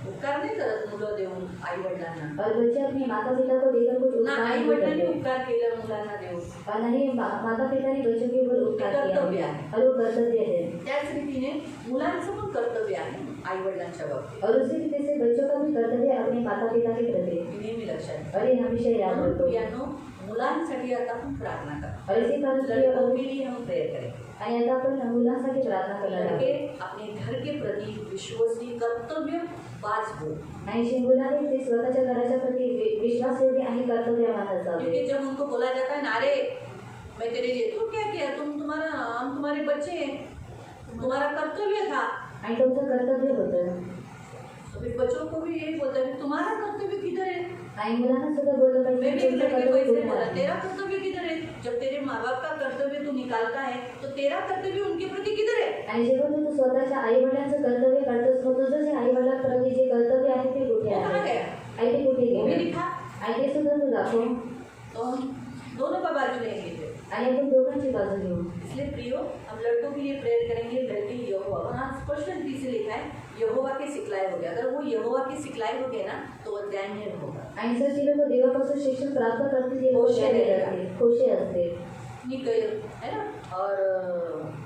उपकार नाही करत मुलं देऊन आई वडिलांना. और बच्चे अपने माता पिता को देकर कुछ ना उपकार आई नहीं वडिलांनी करते। उपकार केलं मुलांना देऊन. और नहीं माता पिता ने बच्चों के ऊपर उपकार किया कर्तव्य है। आहे. और वो कर्तव्य है। त्याच रीतीने मुलांचं पण कर्तव्य आहे आई वडिलांच्या बाबतीत. और उसी रीति से बच्चों का भी कर्तव्य है अपने माता पिता के प्रति। नेहमी लक्षात ठेवा. और ये हमेशा याद म्हणून रखो। पियानो मुलांसाठी आता आपण प्रार्थना करा. और इसी कारण से लड़कों के लिए हम प्रेयर करें. आणि आता आपण मुलांसाठी प्रार्थना करणार लड़के आहोत. अपने घर के प्रति विश्वसनीय कर्तव्य बाज हो. आणि जे मुलांनी ते स्वतःच्या घराच्या प्रति विश्वासयोग्य आणि कर्तव्यवान असावे. क्योंकि जब उनको बोला जाता है ना अरे मैं तेरे लिए तो क्या किया हम तुम्हारे बच्चे हैं तुम्हारा कर्तव्य था. आणि तुमचं कर्तव्य होतं. तो फिर बच्चों को भी यही बोलता है तुम्हारा कर्तव्य किधर है. आणि मुलांना सुद्धा बोललं मैं पाहिजे भी एक तुमचं लड़के को कर्तव्य ऐसे कुठे बोला आहे. तेरा कर्तव्य किधर है. जब तेरे माँ बाप का कर्तव्य तू निकालता है तो तेरा कर्तव्य उनके प्रति किधर है. आणि जेव्हा तू स्वतःच्या आई वडिलांचं कर्तव्य करतोस मग तुझं जे आई वडिलांप्रती जे कर्तव्य आहे ते कुठे वो कहाँ आहे. गया. आणि ते कुठे वो भी गेलं. दिखा. आणि ते सुद्धा तू दाखव. तो हम दोनों का बाजू लेंगे. आणि आपण दोघांची बाजू घेऊ. इसलिए प्रियो हम लड़कों के लिए प्रेयर करेंगे. लड़के यहोवा वहाँ स्पष्ट रीति से लिखा है यहोवा के सिखलाए हो गए. अगर वो यहोवा के सिखलाए हो गए ना तो वो दैन्य होगा. आणि जर जे लोक देवापासून शिक्षण प्राप्त करतील ते लोक होशे दैन्य रहेगा. असतील, होशे असते निकल है ना. और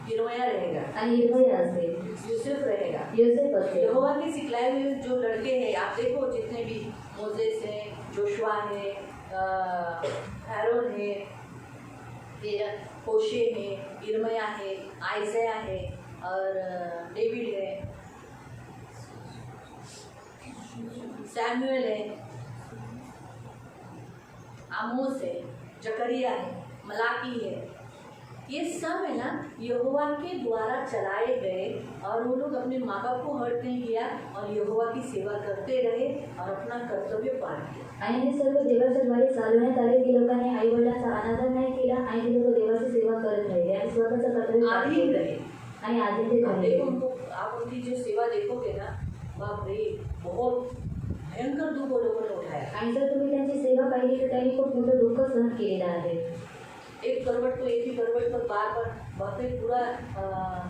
हिरमया रहेगा. आणि निर्भय असते. यूसुफ रहेगा. योसेफ असते. यहोवा के सिखलाए हुए जो लड़के हैं आप देखो जितने भी मोजेस हैं जोशुआ है हैरोन है फिर होशे है इर्मया है आइज़ाया है और डेविड है सैमुअल है आमोस है जकरिया है मलाकी है. ये सब है ना यहोवा के द्वारा चलाए गए और वो लोग अपने माँ बाप को हर्ट नहीं किया और यहोवा की सेवा करते रहे और अपना कर्तव्य पार किया. आणि हे सर्व देवाच्या द्वारे चालवण्यात आले. की लोकांनी आई वडिलांचा अनादर नाही केला आणि ते लोक देवाची सेवा करत राहिले आणि स्वतःचं कर्तव्य पार आधीन केलं. रहे. आणि आधी ते आप राहिले. देखो उनको आप उनकी जो सेवा देखोगे ना बाप रे बहुत भयंकर दुःख वो लोगों ने उठाया। आणि जर तुम्ही त्यांची सेवा पाहिली तर त्यांनी खूप मोठं दुःख सहन केलेलं आहे. एक करवट को एक ही करवट पर बार वहाँ पे पूरा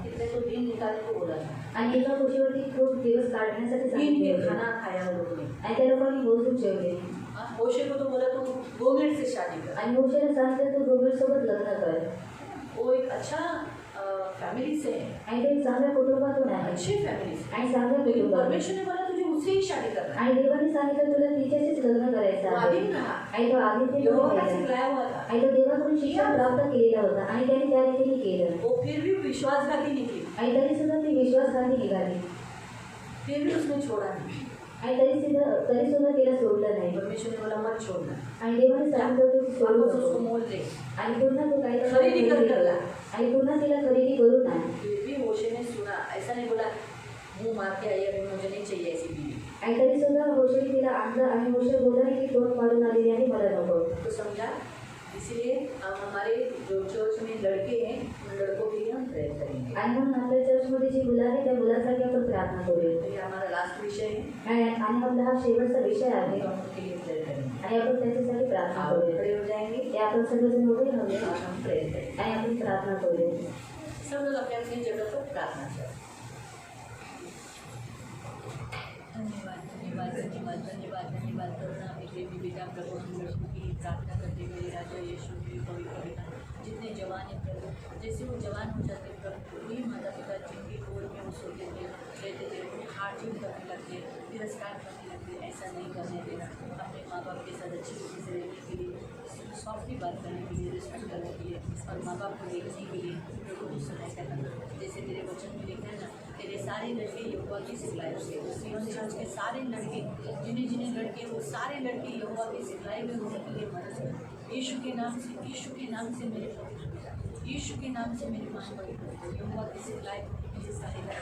कितने तो दिन निकालने को बोला था। आणि एका गोष्टीवरती खूप दिवस काढण्यासाठी दिन सांगितले के होते. खाना खाया वो लोगों ने। आणि त्या लोकांनी मोजून ठेवले मोशे को तो बोला तो गोमेर से शादी कर। आणि मोशेने सांगितलं तू गोमेर सोबत लग्न कर. वो एक अच्छा फैमिली से है, आणि ते एक चांगल्या कुटुंबातून आहे अच्छे फैमिली से। आणि चांगल्या लेकिन कुटुंबात. परमेश्वर ने बोला तुझे उससे ही शादी करना है। आणि देवाने सांगितलं तुला तिच्याशीच लग्न करायचं वो आहे. आदिम रहा, आणि तो आदित्य यहोवा का केला. सिखलाया हुआ था। आणि तो देवाकडून शिक्षण प्राप्त केलेला होता आणि त्याने त्या रीतीने केलं. वो फिर भी विश्वासघाती निकली, आणि तरी सुद्धा ती विश्वासघाती निघाली. फिर भी उसने छोड़ा नहीं। आणि तरी सुद्धा तिला सोडलं नाही. परमेश्वर ने बोला मत छोड़ना, आणि देवाने सांगितलं तू सोडू वापस उसको नको. मोल ले। आणि पुन्हा तू काही खरेदी कर. आणि पुन्हा तिला खरेदी करू नाही. फिर भी मोशे ने सुना, ऐसा नहीं बोला मुंह मार के आई अभी मुझे नहीं चाहिए ऐसी बीवी। आणि तरी सुद्धा मोशेने तिला आणलं आणि मोशे बोलला की तोंड पाडून आलेली आहे मला नको. तो समझा, इसीलिए हमारे जो चर्च में लड़के हैं उन लड़कों के लिए हम प्रेयर करेंगे। आणि म्हणून आपल्या चर्चमध्ये जी मुलं आहेत त्या मुलांसाठी आपण प्रार्थना करूया. तो ये हमारा लास्ट विषय है, आणि आपला हा शेवटचा विषय आहे तो हम उनके लिए प्रेयर करेंगे। आणि आपण त्याच्यासाठी प्रार्थना आप करूया. खड़े हो जाएंगे ते आपण सगळेजण उभे राहूया और हम प्रेयर करेंगे। आणि आपण प्रार्थना करूया. सब लोग अपने अपनी जगह पर प्रार्थना करें। धन्यवाद धन्यवाद धन्यवाद धन्यवाद धन्यवाद करुणा प्रेमी पिता प्रभु हम लड़कों की प्रार्थना करते हुए राजा यीशु की पवित्र पिता जितने जवान हैं प्रभु, जैसे वो जवान हो जाते प्रभु वही माता पिता जिनकी गोद में वो सोते थे रहते थे उन्हें हार जीत करने लगते तिरस्कार करने लगते, ऐसा नहीं करने देना। अपने माँ बाप के साथ अच्छी तरीके से रहने के लिए, सॉफ्टली बात करने के लिए, रिस्पेक्ट करने के लिए और माँ बाप को देखने के लिए प्रभु की सहायता करना। जैसे तेरे वचन में लिखा है ना, तेरे सारे लड़के यहोवा की सिखलाई होंगे। सियोन चर्च के सारे लड़के जिन्हें जिन्हें लड़के वो सारे लड़के यहोवा की सिखलाई में होने के लिए मदद कर। यीशु के नाम से, यीशु के नाम से मेरे यीशु के नाम से मेरी माँ पवित्र यहोवा की सिखलाई मुझे सहायता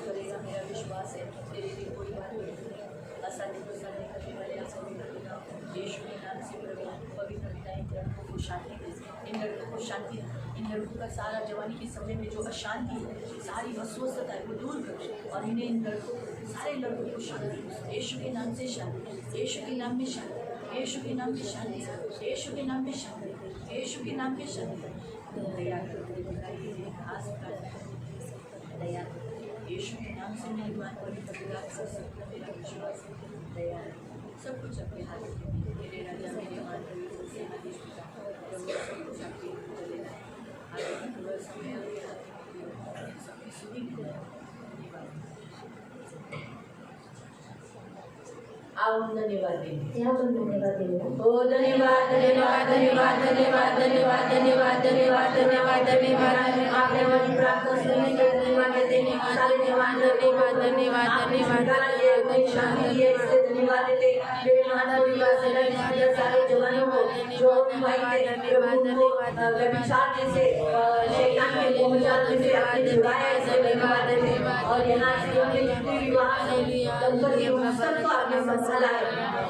करेगा। मेरा विश्वास है तेरे लिए कोई बात नहीं आसानी को सामने करने वाले आसानी करेगा। यीशु के नाम से प्रभु पवित्र पिता इन लड़कों को शांति दे, इन लड़कों को शांति, इन लड़कों का सारा जवानी के समय में जो अशांति है, सारी अस्वस्थता है वो दूर कर और इन्हें इन लड़कों सारे लड़कों को शांति, यीशु के नाम से शांति, यीशु के नाम में शांति, यीशु के नाम में शांति, यीशु के नाम में शांति, यीशु के नाम में शांति। दया दया यीशु के नाम से मेरी माँ को सब मेरा विश्वास दया सब कुछ अपने हाथ में मेरे राजा मेरे माँ को से आदेश पिता सब कुछ आपके चलेगा आगे पूरा समय सबकी सुनी धन्यवाद। आओ धन्यवाद देंगे। या पण धन्यवाद देऊया. ओ धन्यवाद धन्यवाद धन्यवाद धन्यवाद धन्यवाद धन्यवाद धन्यवाद धन्यवाद धन्यवाद आपने हमारी प्रार्थना सुनने के लिए धन्यवाद देते हैं। सारे जवान धन्यवाद धन्यवाद धन्यवाद कोई शांति है इससे धन्यवाद देते मेरे माता पिता से सारे जवानों को जो भाई थे प्रभु को व्यभिचार जैसे शैतान के पहुंचाने से आपने छुड़ाया इससे धन्यवाद देते और यहाँ से हमने जितने विवाह दंपति सबको आपने संभाला है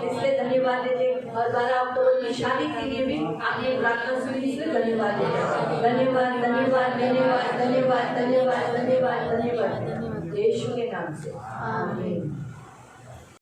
इसलिए धन्यवाद देते और 12 अक्टूबर की शादी के लिए भी आपने प्रार्थना सुनी इसलिए धन्यवाद देते। धन्यवाद धन्यवाद धन्यवाद धन्यवाद धन्यवाद धन्यवाद धन्यवाद यीशु के नाम से आमीन।